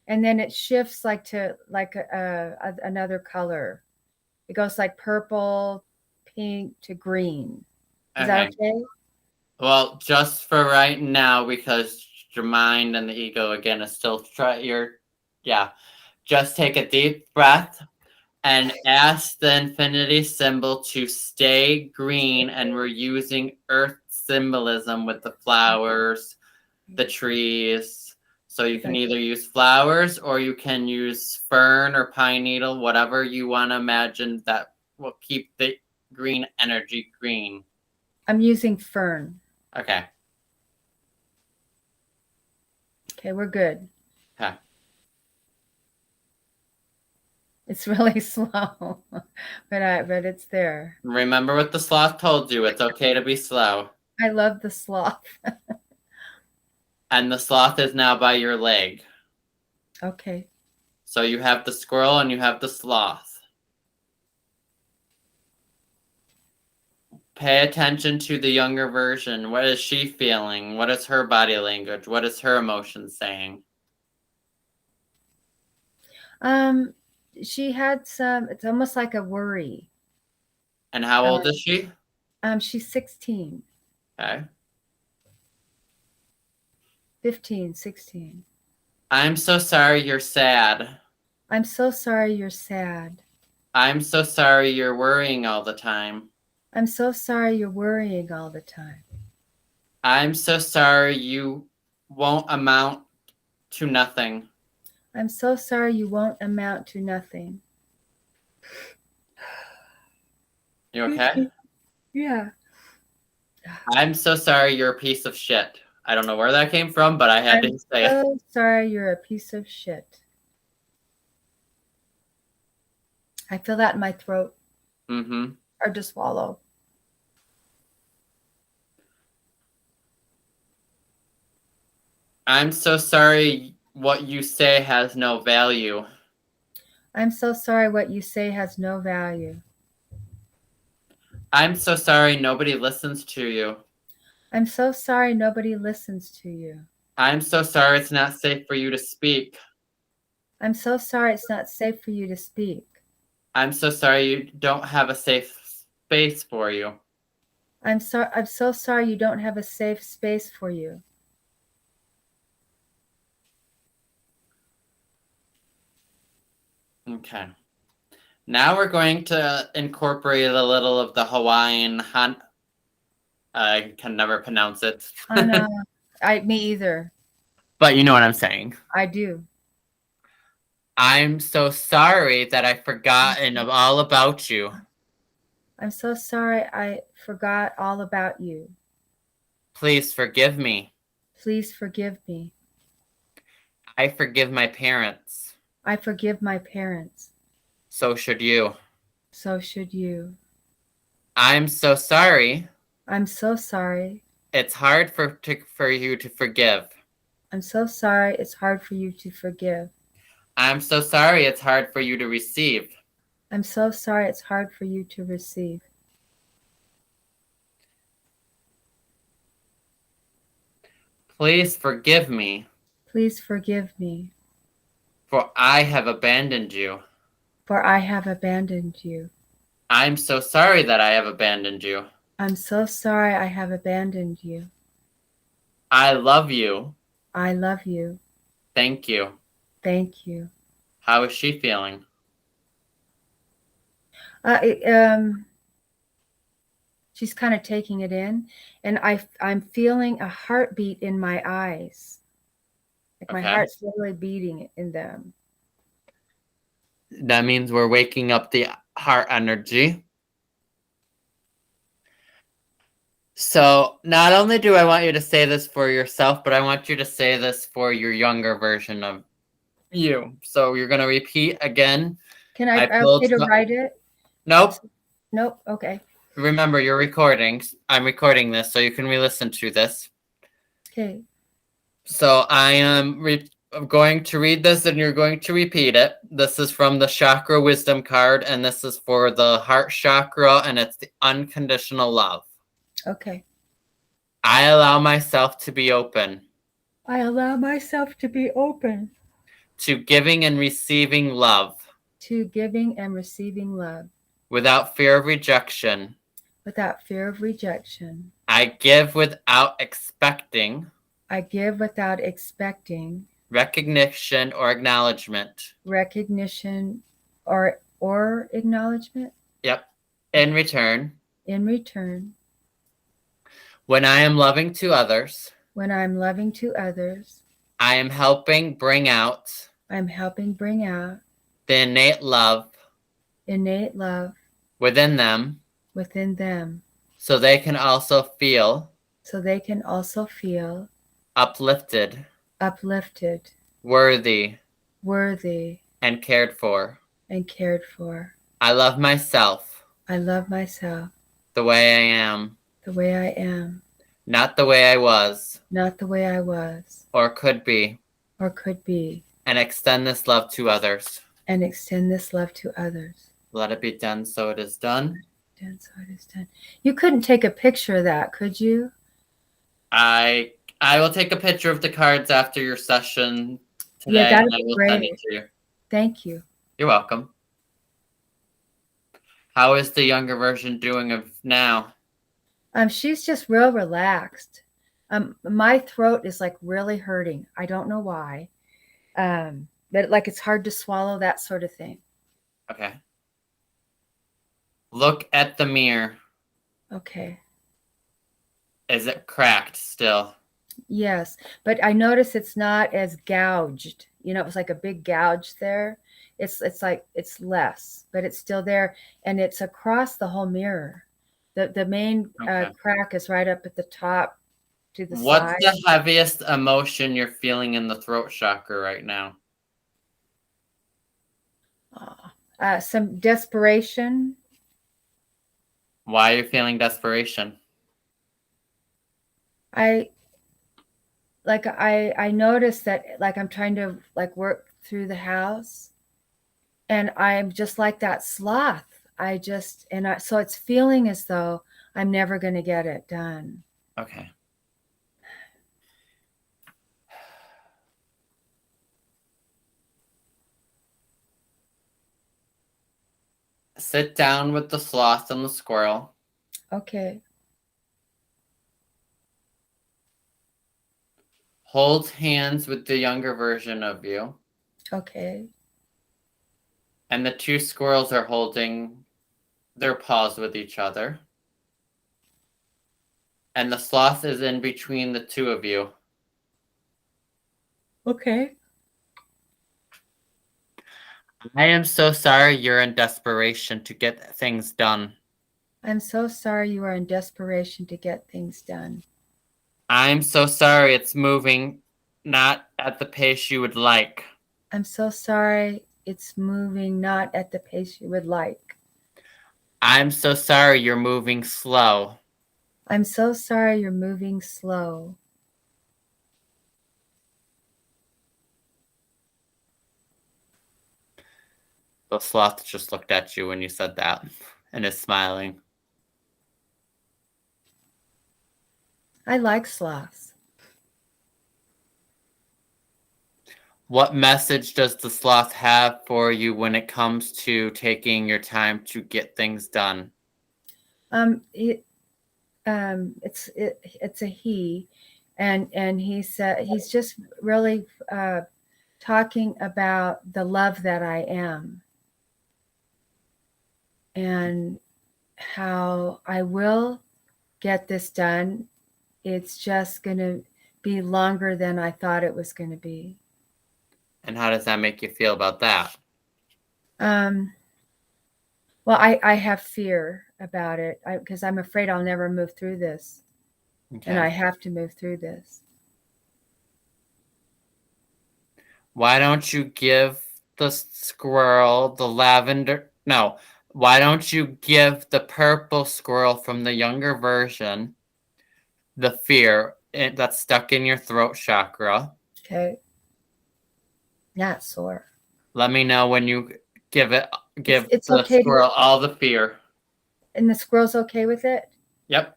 and then it shifts like another color. It goes like purple, pink to green. Is that okay? Well, just for right now, because your mind and the ego again is still just take a deep breath and ask the infinity symbol to stay green, and we're using Earth's symbolism with the flowers, the trees. So you can either use flowers or you can use fern or pine needle, whatever you want to imagine that will keep the green energy green. I'm using fern. Okay. Okay, we're good. Okay. It's really slow, but it's there. Remember what the sloth told you. It's okay to be slow. I love the sloth. And the sloth is now by your leg. Okay. So you have the squirrel and you have the sloth. Pay attention to the younger version. What is she feeling? What is her body language? What is her emotion saying? She had some, it's almost like a worry. And how old is she? She's 16. Okay. 15, 16. I'm so sorry you're sad. I'm so sorry you're sad. I'm so sorry you're worrying all the time. I'm so sorry you're worrying all the time. I'm so sorry you won't amount to nothing. I'm so sorry you won't amount to nothing. You okay? Yeah. I'm so sorry you're a piece of shit. I don't know where that came from, but I had to say it. I'm so sorry you're a piece of shit. I feel that in my throat. Mm-hmm. Hard to swallow. I'm so sorry what you say has no value. I'm so sorry what you say has no value. I'm so sorry nobody listens to you. I'm so sorry nobody listens to you. I'm so sorry it's not safe for you to speak. I'm so sorry it's not safe for you to speak. I'm so sorry you don't have a safe space for you. I'm so sorry you don't have a safe space for you. Okay. Now we're going to incorporate a little of the Hawaiian I can never pronounce it. Me either. But you know what I'm saying. I do. I'm so sorry that I've forgotten all about you. I'm so sorry I forgot all about you. Please forgive me. Please forgive me. I forgive my parents. I forgive my parents. So should you. So should you. I'm so sorry. I'm so sorry. It's hard for you to forgive. I'm so sorry it's hard for you to forgive. I'm so sorry it's hard for you to receive. I'm so sorry it's hard for you to receive. Please forgive me. Please forgive me. For I have abandoned you. For I have abandoned you. I'm so sorry that I have abandoned you. I'm so sorry I have abandoned you. I love you. I love you. Thank you. Thank you. How is she feeling? She's kind of taking it in, and I'm feeling a heartbeat in my eyes. Like my heart's literally beating in them. That means we're waking up the heart energy. So not only do I want you to say this for yourself, but I want you to say this for your younger version of you. So you're going to repeat again. Can I okay to write it? Nope. Nope. Okay. Remember, you're recording. I'm recording this, so you can re-listen to this. Okay. So I am going to read this, and you're going to repeat it. This is from the Chakra Wisdom card, and this is for the Heart Chakra, and it's the unconditional love. Okay. I allow myself to be open. I allow myself to be open. To giving and receiving love. To giving and receiving love. Without fear of rejection. Without fear of rejection. I give without expecting. I give without expecting. Recognition or acknowledgement. Recognition or acknowledgement. Yep. In return. In return. When I am loving to others, when I'm loving to others, I am helping bring out I'm helping bring out the innate love innate love within them within them so they can also feel so they can also feel uplifted, uplifted, worthy, worthy, and cared for. and cared for. I love myself I love myself the way I am, the way I am, not the way I was not the way I was or could be, or could be, and extend this love to others. and extend this love to others. Let it be done, so it is done. Done, so it is done. You couldn't take a picture of that, could you? I will take a picture of the cards after your session today, Yeah, that'd and I be will send it great. to you. Thank you. You're welcome. How is the younger version doing of now? She's just real relaxed. My throat is like really hurting. I don't know why. But like it's hard to swallow, that sort of thing. Okay. Look at the mirror. Okay. Is it cracked still? Yes, but I notice it's not as gouged. You know, it was like a big gouge there. It's like it's less, but it's still there, and it's across the whole mirror. The main Okay. crack is right up at the top to the What's side. the heaviest emotion you're feeling in the throat chakra right now? Some desperation. Why are you feeling desperation? I noticed that like I'm trying to like work through the house, and I'm just like that sloth. So it's feeling as though I'm never going to get it done. Okay. Sit down with the sloth and the squirrel. Okay. Hold hands with the younger version of you. Okay. And the two squirrels are holding their paws with each other. And the sloth is in between the two of you. Okay. I am so sorry you're in desperation to get things done. I'm so sorry you are in desperation to get things done. I'm so sorry it's moving not at the pace you would like. I'm so sorry it's moving not at the pace you would like. I'm so sorry you're moving slow. I'm so sorry you're moving slow. The sloth just looked at you when you said that and is smiling. I like sloths. What message does the sloth have for you when it comes to taking your time to get things done? It's a he, and he said he's just really talking about the love that I am, and how I will get this done. It's just going to be longer than I thought it was going to be. And how does that make you feel about that? Well, I have fear about it because I'm afraid I'll never move through this. Okay. And I have to move through this. Why don't you give the squirrel the lavender? No. Why don't you give the purple squirrel from the younger version the fear that's stuck in your throat chakra? Okay. Yeah, it's sore. Let me know when you give It's the okay squirrel all the fear. And the squirrel's okay with it? Yep.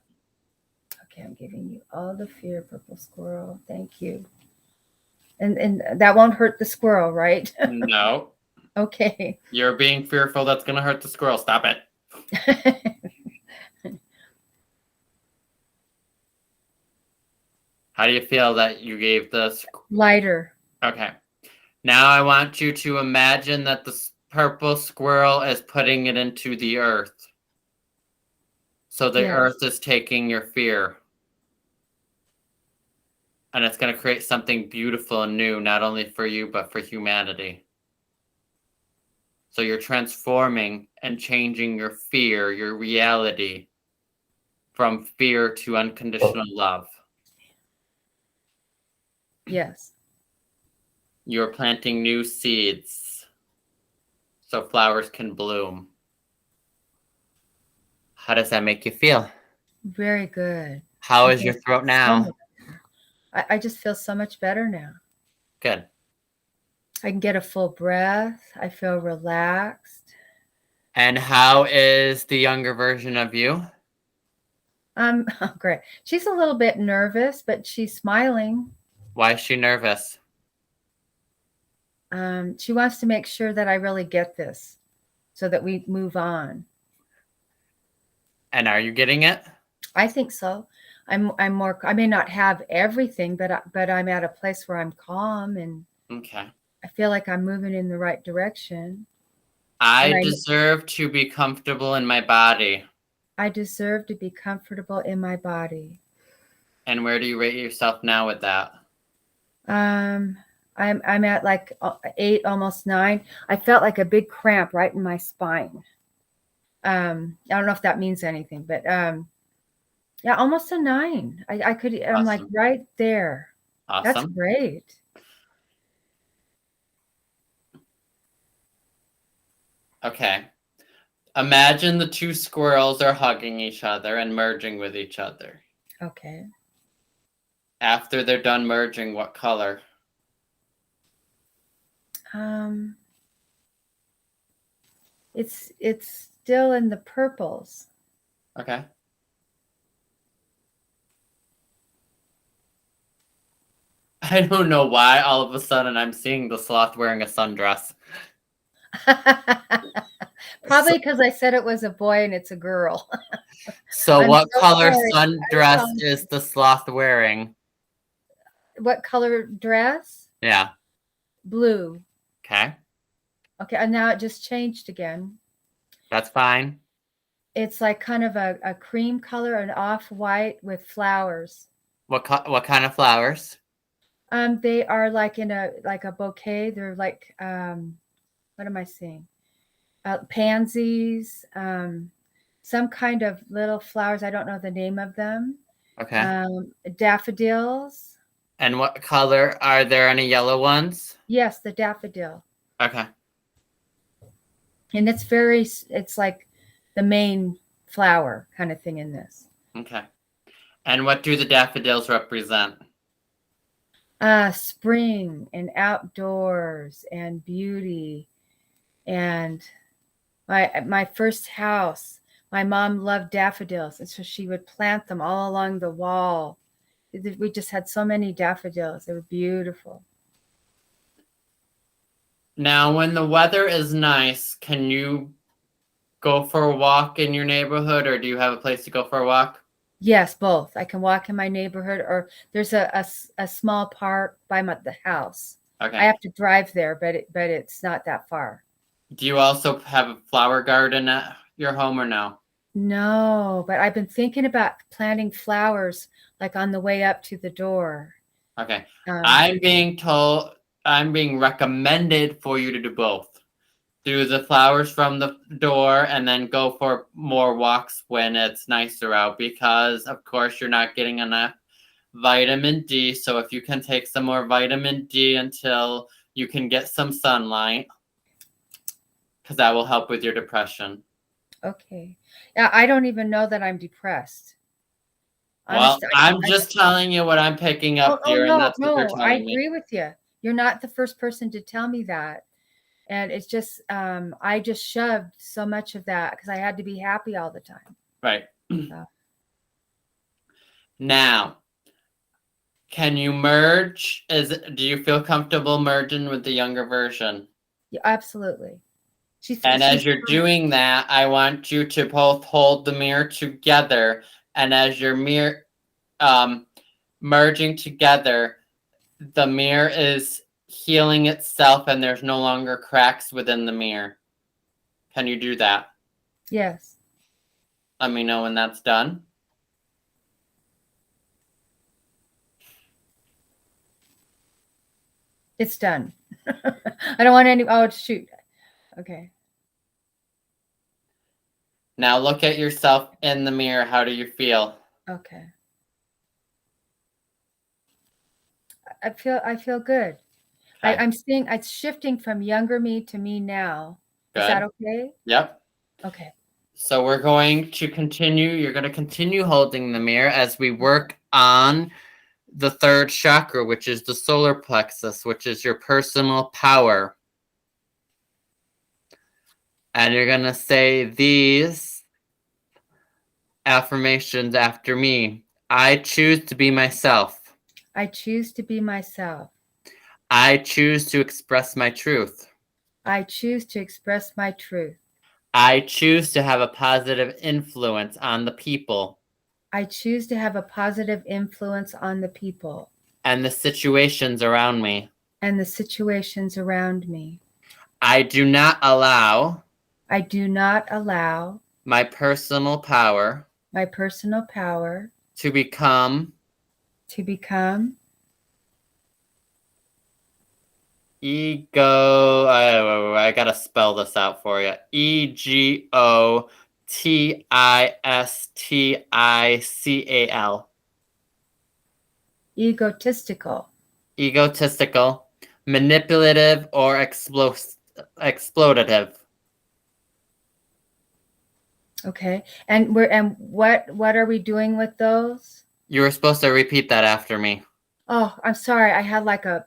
Okay, I'm giving you all the fear, purple squirrel. Thank you. And that won't hurt the squirrel, right? No. Okay. You're being fearful that's going to hurt the squirrel. Stop it. How do you feel that you gave the... Lighter. Okay. Now I want you to imagine that the purple squirrel is putting it into the earth. So the Yes. earth is taking your fear. And it's going to create something beautiful and new, not only for you, but for humanity. So you're transforming and changing your fear, your reality, from fear to unconditional love. Yes. You're planting new seeds so flowers can bloom. How does that make you feel? Very good. How I is feel your throat so now? much better. I just feel so much better now. Good. I can get a full breath. I feel relaxed. And how is the younger version of you? Oh, great. She's a little bit nervous, but she's smiling. Why is she nervous? She wants to make sure that I really get this so that we move on. And are you getting it? I think so. I'm more, I may not have everything, but I'm at a place where I'm calm and Okay. I feel like I'm moving in the right direction. I deserve to be comfortable in my body. I deserve to be comfortable in my body. And where do you rate yourself now with that? I'm at like 8, almost 9. I felt like a big cramp right in my spine. I don't know if that means anything, but yeah, almost a 9. I could, I'm Awesome. like right there. Awesome. That's great. Okay. Imagine the two squirrels are hugging each other and merging with each other. Okay. After they're done merging, what color? It's still in the purples. Okay. I don't know why all of a sudden I'm seeing the sloth wearing a sundress. Probably because I said it was a boy and it's a girl. So I'm what so color sorry. sundress is the sloth wearing? What color dress? Yeah. Blue. Okay. Okay, and now it just changed again. That's fine. It's like kind of a cream color, an off-white with flowers. What kind of flowers? They are like in a bouquet. They're like what am I seeing? Pansies, some kind of little flowers. I don't know the name of them. Okay. Daffodils. And what color? Are there any yellow ones? Yes, the daffodil. Okay. And it's like the main flower kind of thing in this. Okay. And what do the daffodils represent? Spring and outdoors and beauty. And my first house, my mom loved daffodils, and so she would plant them all along the wall. We just had so many daffodils. They were beautiful. Now, when the weather is nice, can you go for a walk in your neighborhood, or do you have a place to go for a walk? Yes, both. I can walk in my neighborhood, or there's a small park by the house. Okay. I have to drive there, but it's not that far. Do you also have a flower garden at your home or no? No, but I've been thinking about planting flowers like on the way up to the door. Okay. I'm being recommended for you to do both. Do the flowers from the door and then go for more walks when it's nicer out, because of course you're not getting enough vitamin D. So if you can take some more vitamin D until you can get some sunlight, because that will help with your depression. Okay. Yeah, I don't even know that I'm depressed. Well, I'm just telling you what I'm picking up here, and that's what they're No, I telling me. agree with you. You're not the first person to tell me that. And it's just, I just shoved so much of that because I had to be happy all the time. Right. Now, can you merge? Do you feel comfortable merging with the younger version? Yeah, absolutely. As you're doing that, I want you to both hold the mirror together. And as you're merging together, the mirror is healing itself and there's no longer cracks within the mirror. Can you do that? Yes. Let me know when that's done. It's done. I don't want any. Oh, shoot. Okay. Now look at yourself in the mirror. How do you feel? Okay. I feel good. Okay. I'm seeing it's shifting from younger me to me now. Is that Good. okay? Yep. Okay. So we're going to continue. You're going to continue holding the mirror as we work on the third chakra, which is the solar plexus, which is your personal power. And you're going to say these affirmations after me. I choose to be myself. I choose to be myself. I choose to express my truth. I choose to express my truth. I choose to have a positive influence on the people I choose to have a positive influence on the people and the situations around me. and the situations around me. I do not allow I do not allow my personal power my personal power to become to become ego. I gotta spell this out for you. EGOTISTICAL. egotistical. Egotistical, manipulative, or exploitative. Okay. And what are we doing with those? You were supposed to repeat that after me. Oh, I'm sorry. I had like a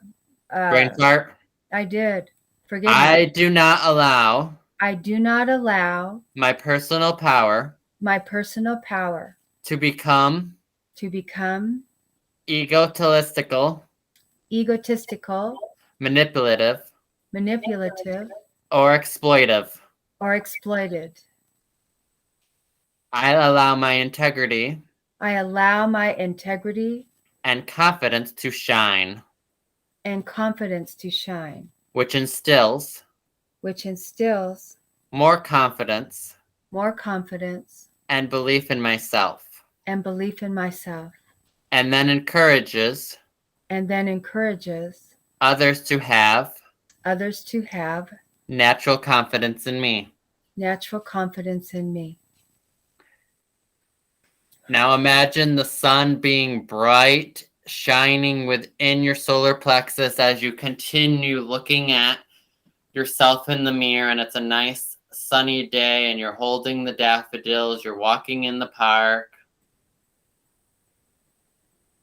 Brain fart. I did. Forgive me. I do not allow I do not allow my personal power my personal power to become to become egotistical, egotistical, manipulative, manipulative, or exploitive. or exploited. I allow my integrity I allow my integrity and confidence to shine, and confidence to shine, which instills which instills more confidence more confidence and belief in myself, and belief in myself, and then encourages and then encourages others to have others to have natural confidence in me. natural confidence in me. Now imagine the sun being bright, shining within your solar plexus as you continue looking at yourself in the mirror, and it's a nice sunny day and you're holding the daffodils, you're walking in the park,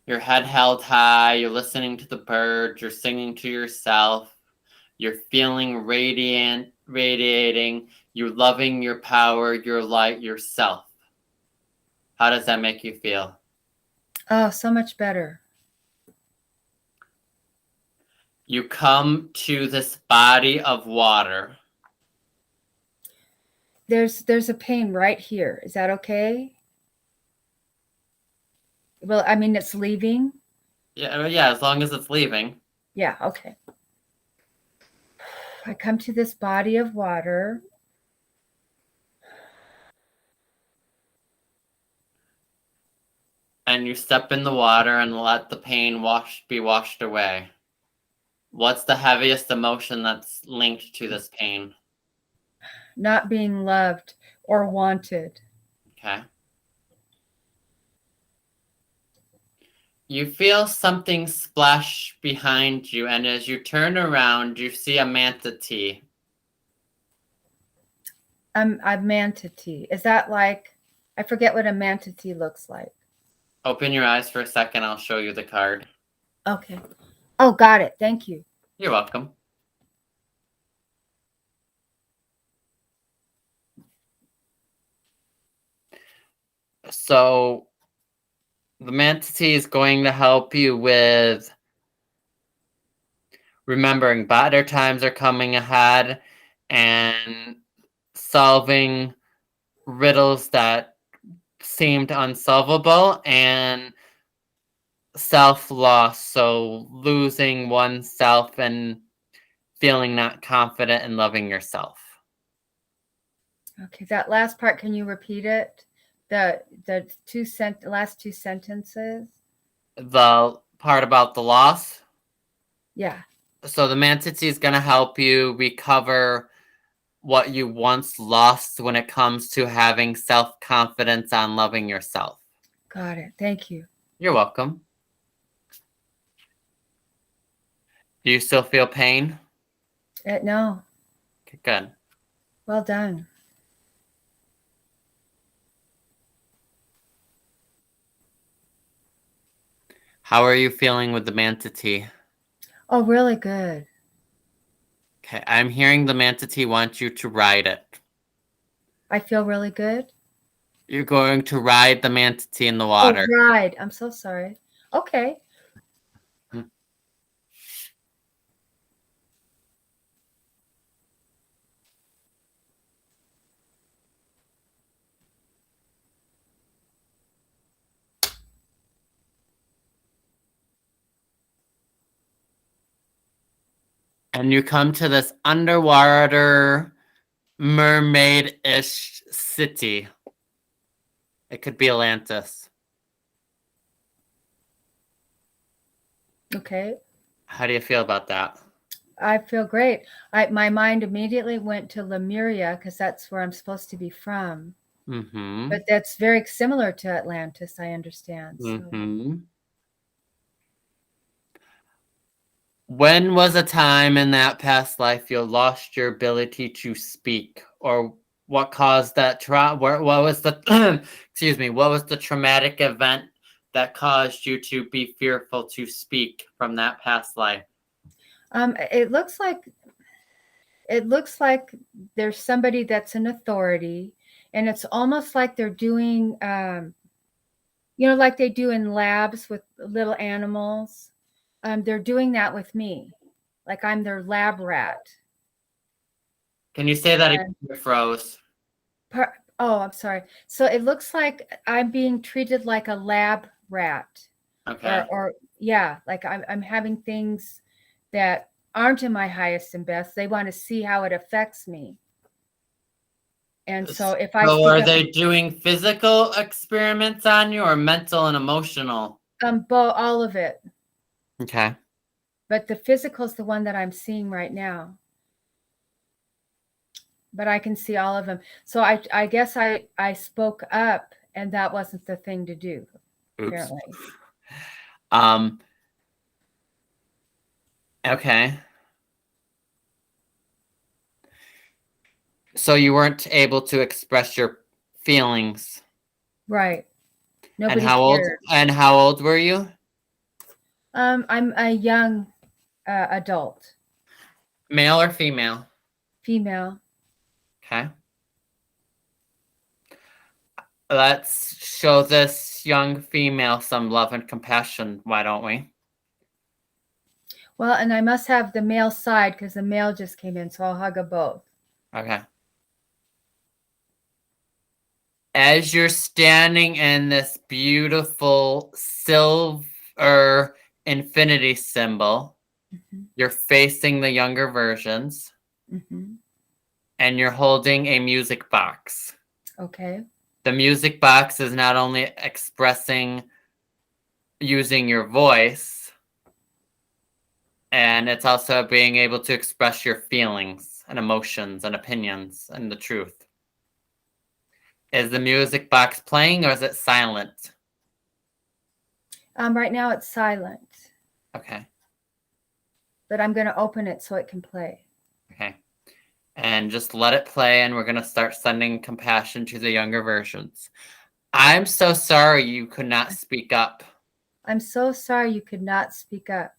your head held high, you're listening to the birds, you're singing to yourself, you're feeling radiating, you're loving your power, your light, yourself. How does that make you feel? Oh, so much better. You come to this body of water. There's a pain right here. Is that okay? Well, I mean, it's leaving. Yeah, as long as it's leaving. Yeah, okay. I come to this body of water. And you step in the water and let the pain be washed away. What's the heaviest emotion that's linked to this pain? Not being loved or wanted. Okay. You feel something splash behind you, and as you turn around, you see a manatee. A manatee. Is that like, I forget what a manatee looks like. Open your eyes for a second. I'll show you the card. Okay. Oh, got it. Thank you. You're welcome. So the manatee is going to help you with remembering better times are coming ahead and solving riddles that seemed unsolvable and self-loss, so losing oneself and feeling not confident in loving yourself. Okay, that last part, can you repeat it? The last two sentences? The part about the loss? Yeah. So the Manatee is going to help you recover what you once lost when it comes to having self-confidence on loving yourself. Got it. Thank you. You're welcome. Do you still feel pain? No. Okay, good. Well done. How are you feeling with the Manatee? Oh, really good. Okay, I'm hearing the Manatee wants you to ride it. I feel really good. You're going to ride the Manatee in the water. Oh, ride. I'm so sorry. Okay. And you come to this underwater mermaid-ish city. It could be Atlantis. Okay. How do you feel about that? I feel great. My mind immediately went to Lemuria because that's where I'm supposed to be from. Mm-hmm. But that's very similar to Atlantis, I understand. So. Mm-hmm. When was a time in that past life you lost your ability to speak, or what caused that what was the excuse me, what was the traumatic event that caused you to be fearful to speak from that past life? It looks like there's somebody that's an authority, and it's almost like they're doing like they do in labs with little animals. They're doing that with me, like I'm their lab rat. Can you say that again? You froze. Oh, I'm sorry. So it looks like I'm being treated like a lab rat. Okay. Or yeah, like I'm having things that aren't in my highest and best. They want to see how it affects me. And so if I So speak are up, they doing physical experiments on you or mental and emotional? all of it. Okay. But the physical is the one that I'm seeing right now. But I can see all of them. So I guess I spoke up, and that wasn't the thing to do, Oops. apparently. Okay. So you weren't able to express your feelings. Right. And Nobody how old cared. were you? I'm a young adult, Male or female? female. Okay. Let's show this young female some love and compassion, why don't we? Well, and I must have the male side because the male just came in, so I'll hug a both. Okay. As you're standing in this beautiful silver infinity symbol, you're facing the younger versions, and you're holding a music box. Okay. The music box is not only expressing using your voice, and it's also being able to express your feelings and emotions and opinions and the truth. Is the music box playing or is it silent? Right now it's silent. Okay. But I'm going to open it so it can play. Okay. And just let it play, and we're going to start sending compassion to the younger versions. I'm so sorry you could not speak up. I'm so sorry you could not speak up.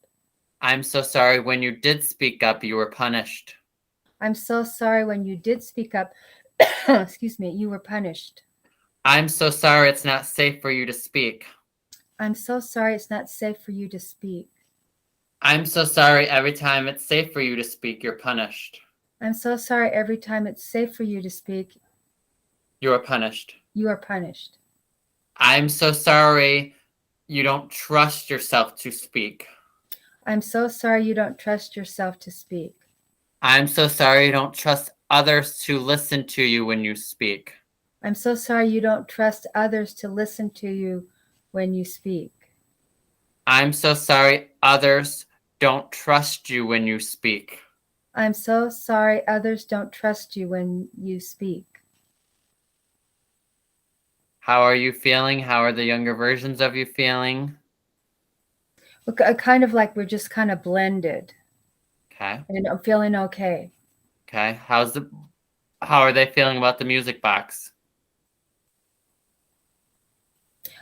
I'm so sorry when you did speak up, you were punished. I'm so sorry when you did speak up, excuse me, you were punished. I'm so sorry it's not safe for you to speak. I'm so sorry it's not safe for you to speak. I'm so sorry every time it's safe for you to speak, you're punished. I'm so sorry every time it's safe for you to speak. You are punished. You are punished. I'm so sorry you don't trust yourself to speak. I'm so sorry you don't trust yourself to speak. I'm so sorry you don't trust others to listen to you when you speak. I'm so sorry you don't trust others to listen to you when you speak. I'm so sorry others don't trust you when you speak. I'm so sorry others don't trust you when you speak. How are you feeling? How are the younger versions of you feeling? Look, kind of like we're just kind of blended. Okay. And I'm feeling okay. Okay. How are they feeling about the music box?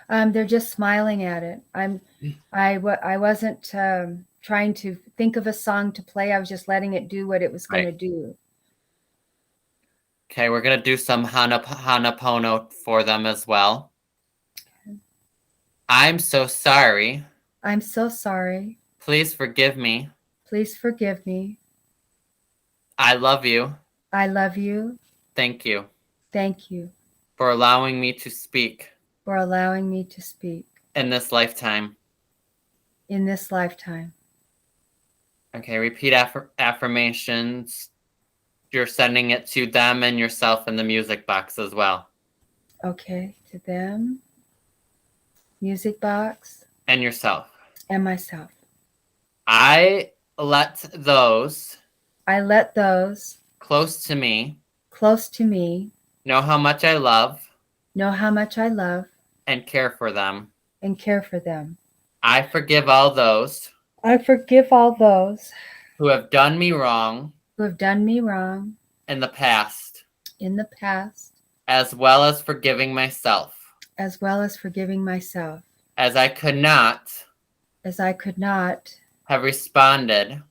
They're just smiling at it. I wasn't trying to think of a song to play. I was just letting it do what it was going to do. Okay, we're going to do some Hanapono for them as well. Okay. I'm so sorry. I'm so sorry. Please forgive me. Please forgive me. I love you. I love you. Thank you. Thank you. For allowing me to speak. For allowing me to speak. In this lifetime. In this lifetime. Okay, repeat affirmations. You're sending it to them and yourself in the music box as well. Okay, to them, music box. And yourself. And myself. I let those. Close to me. Close to me. Know how much I love. Know how much I love. And care for them. And care for them. I forgive all those. I forgive all those. Who have done me wrong. Who have done me wrong. In the past. In the past. As well as forgiving myself. As well as forgiving myself. As I could not. Have responded.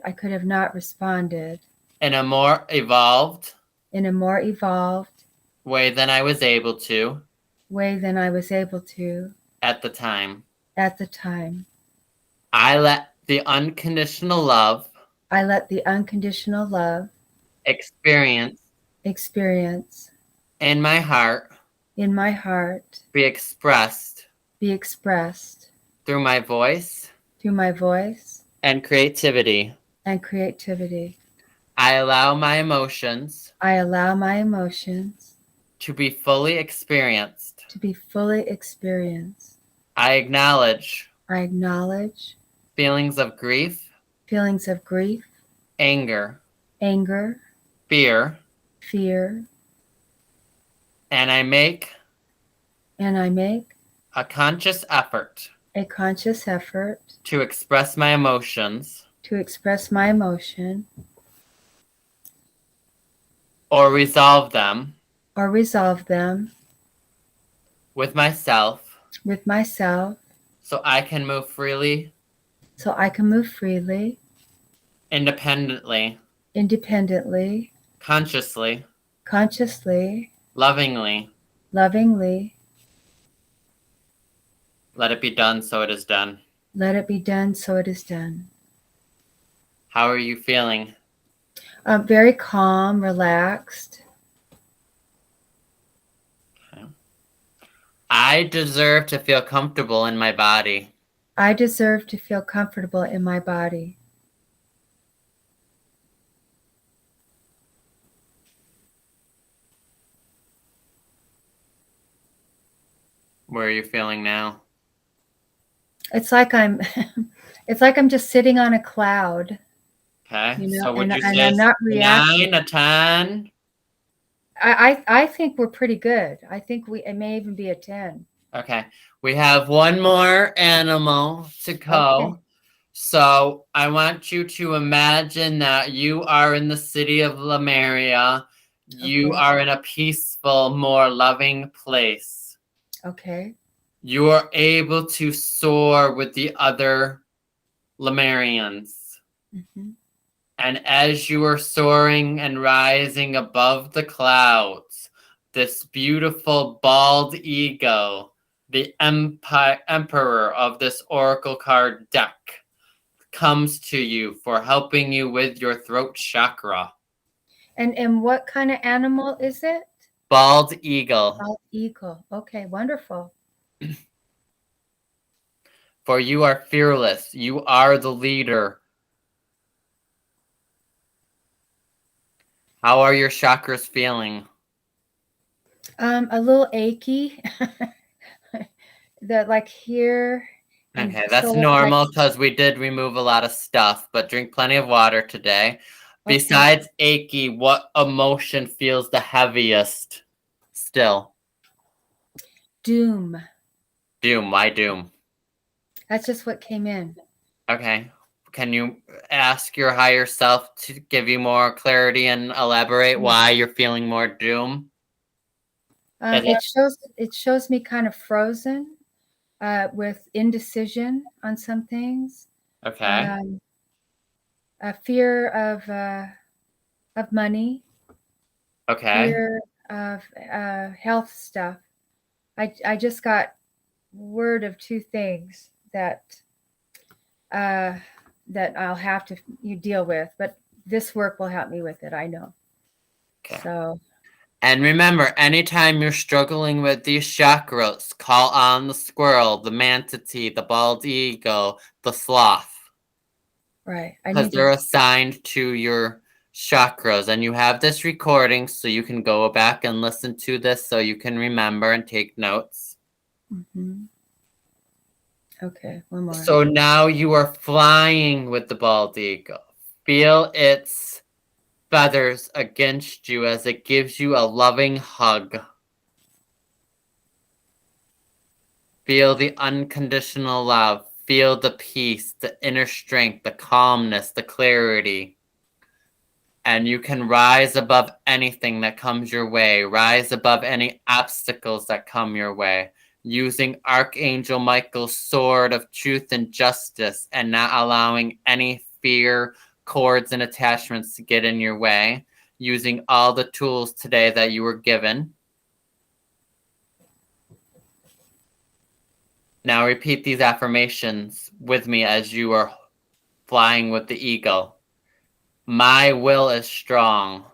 I could have not responded. In a more evolved. Way than I was able to. At the time. I let the unconditional love. Experience. In my heart. Be expressed. Through my voice. And creativity. I allow my emotions. To be fully experienced. I acknowledge. Feelings of grief. Anger. Fear. And I make. A conscious effort. To express my emotions. Or resolve them. With myself. So I can move freely. Independently. Consciously. Lovingly. Let it be done, so it is done. How are you feeling? Very calm, relaxed. Okay. I deserve to feel comfortable in my body. Where are you feeling now? It's like I'm just sitting on a cloud. Okay. You know, so would and you say I'm not reacting. 9, a 10? I think we're pretty good. I think it may even be a 10. Okay. We have one more animal to go. Okay. So I want you to imagine that you are in the city of Lemuria. You are in a peaceful, more loving place. Okay. You are able to soar with the other Lemurians. Mm-hmm. And as you are soaring and rising above the clouds, this beautiful bald eagle, the emperor of this oracle card deck, comes to you for helping you with your throat chakra. And what kind of animal is it? Bald eagle. Bald eagle. Okay, wonderful. For you are fearless. You are the leader. How are your chakras feeling? A little achy. That like here Okay, that's normal because we did remove a lot of stuff, but drink plenty of water today. Okay. Besides achy, what emotion feels the heaviest still? Doom. Doom. Why doom? That's just what came in. Okay. Can you ask your higher self to give you more clarity and elaborate why you're feeling more doom? It shows me kind of frozen with indecision on some things. Okay. A fear of money. Okay. Fear of health stuff. I just got word of two things that I'll have to deal with, but this work will help me with it. I know. Okay. So. And remember, anytime you're struggling with these chakras, call on the squirrel, the manatee, the bald eagle, the sloth. Right. Because they're assigned to your chakras. And you have this recording so you can go back and listen to this so you can remember and take notes. Mm-hmm. Okay, one more. So now you are flying with the bald eagle. Feel its feathers against you as it gives you a loving hug. Feel the unconditional love. Feel the peace, the inner strength, the calmness, the clarity. And you can rise above anything that comes your way. Rise above any obstacles that come your way. Using Archangel Michael's sword of truth and justice and not allowing any fear, cords, and attachments to get in your way. Using all the tools today that you were given. Now repeat these affirmations with me as you are flying with the eagle. My will is strong.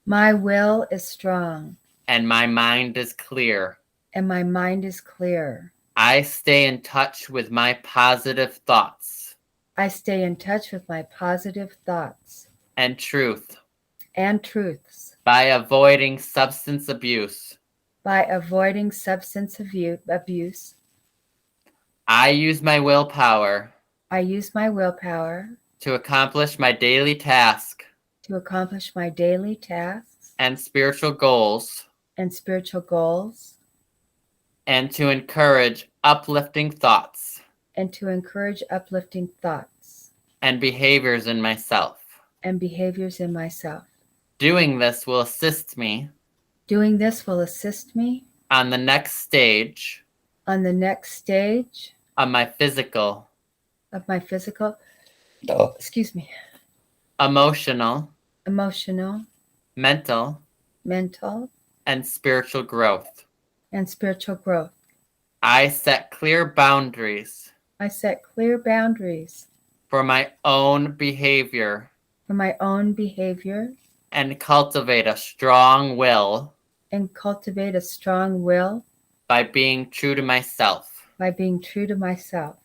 My will is strong. And my mind is clear. And my mind is clear. I stay in touch with my positive thoughts. I stay in touch with my positive thoughts. And truth. And truths. By avoiding substance abuse. By avoiding substance abuse. I use my willpower. I use my willpower. To accomplish my daily task. To accomplish my daily tasks. And spiritual goals. And spiritual goals. And to encourage uplifting thoughts. And to encourage uplifting thoughts. And behaviors in myself. And behaviors in myself. Doing this will assist me. Doing this will assist me. On the next stage. On the next stage. Of my physical. Of my physical. Oh, excuse me. Emotional. Emotional. Mental. Mental. And spiritual growth. And spiritual growth. I set clear boundaries. I set clear boundaries. For my own behavior. For my own behavior. And cultivate a strong will. And cultivate a strong will. By being true to myself. By being true to myself.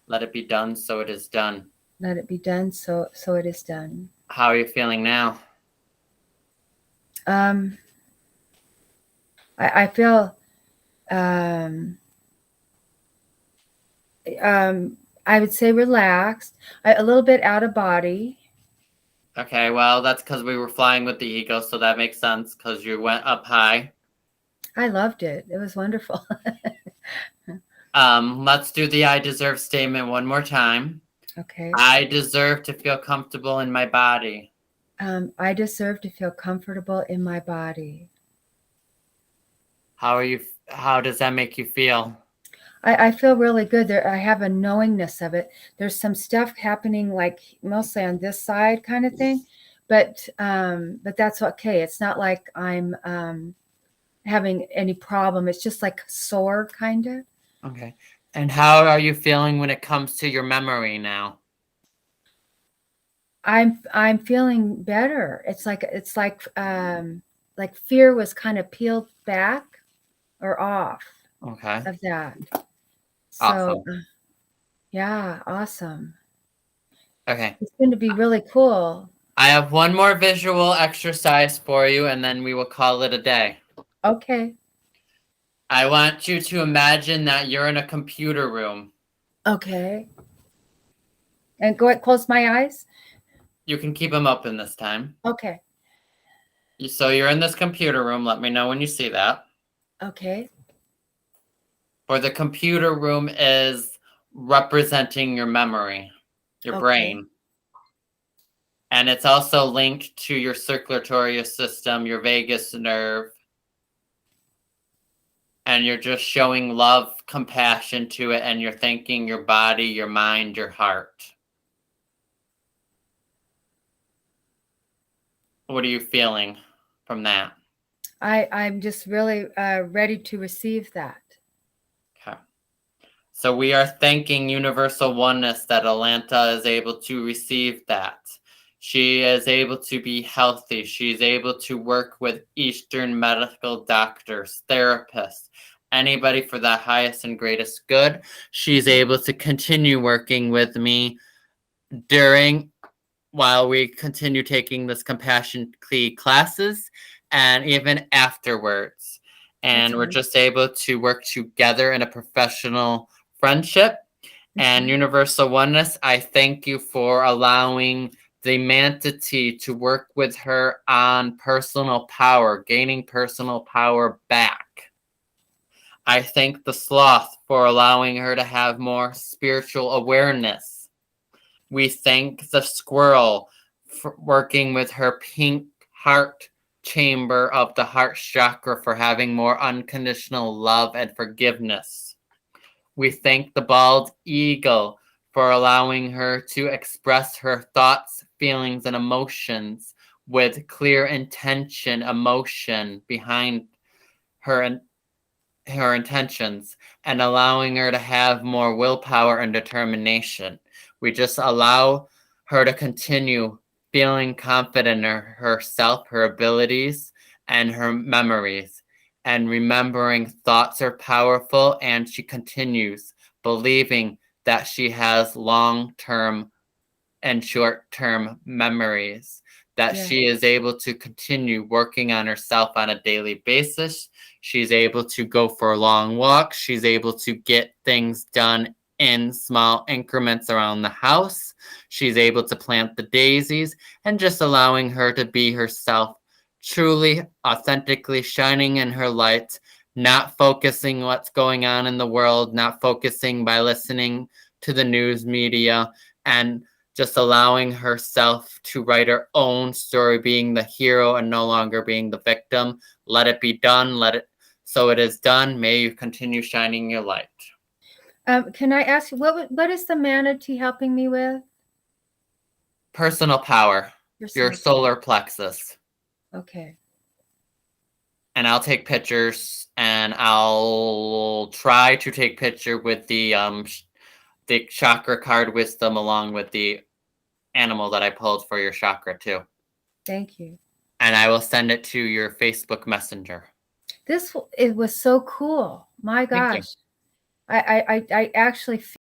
Let it be done, so it is done. Let it be done, so it is done. How are you feeling now? I feel I would say relaxed, a little bit out of body. Okay, well, that's because we were flying with the eagle, so that makes sense because you went up high. I loved it. It was wonderful. Let's do the I deserve statement one more time. Okay. I deserve to feel comfortable in my body. I deserve to feel comfortable in my body. How does that make you feel? I feel really good. I have a knowingness of it. There's some stuff happening, like mostly on this side kind of thing, but that's okay. It's not like I'm having any problem. It's just like sore kind of. Okay. And how are you feeling when it comes to your memory now? I'm feeling better. It's like fear was kind of peeled back or off. Okay. Of that. Awesome. So yeah, awesome. Okay. It's going to be really cool. I have one more visual exercise for you, and then we will call it a day. Okay. I want you to imagine that you're in a computer room. Okay. And go ahead, close my eyes. You can keep them open this time. Okay. So you're in this computer room. Let me know when you see that. Okay. Or the computer room is representing your memory, your Okay. brain. And it's also linked to your circulatory system, your vagus nerve. And you're just showing love, compassion to it, and you're thanking your body, your mind, your heart. What are you feeling from that? I'm just really ready to receive that. Okay. So we are thanking Universal Oneness that Alanta is able to receive that. She is able to be healthy. She's able to work with Eastern medical doctors, therapists, anybody for the highest and greatest good. She's able to continue working with me while we continue taking this compassion classes and even afterwards. And we're just able to work together in a professional friendship. And Universal Oneness, I thank you for allowing the Mantity to work with her on personal power, gaining personal power back. I thank the Sloth for allowing her to have more spiritual awareness. We thank the Squirrel for working with her pink heart chamber of the Heart Chakra for having more unconditional love and forgiveness. We thank the Bald Eagle for allowing her to express her thoughts, feelings, and emotions with clear intention, emotion behind her intentions, and allowing her to have more willpower and determination. We just allow her to continue feeling confident in herself, her abilities, and her memories. And remembering thoughts are powerful, and she continues believing that she has long-term and short-term memories, that she is able to continue working on herself on a daily basis. She's able to go for long walks. She's able to get things done in small increments around the house. She's able to plant the daisies, and just allowing her to be herself, truly, authentically shining in her light, not focusing what's going on in the world, not focusing by listening to the news media, and just allowing herself to write her own story, being the hero and no longer being the victim. Let it be done. So it is done. May you continue shining your light. Can I ask you, what is the manatee helping me with? Personal power. Your solar plexus. Okay. And I'll take pictures, and I'll try to take picture with the chakra card wisdom along with the animal that I pulled for your chakra too. Thank you. And I will send it to your Facebook Messenger. It was so cool. My gosh. I actually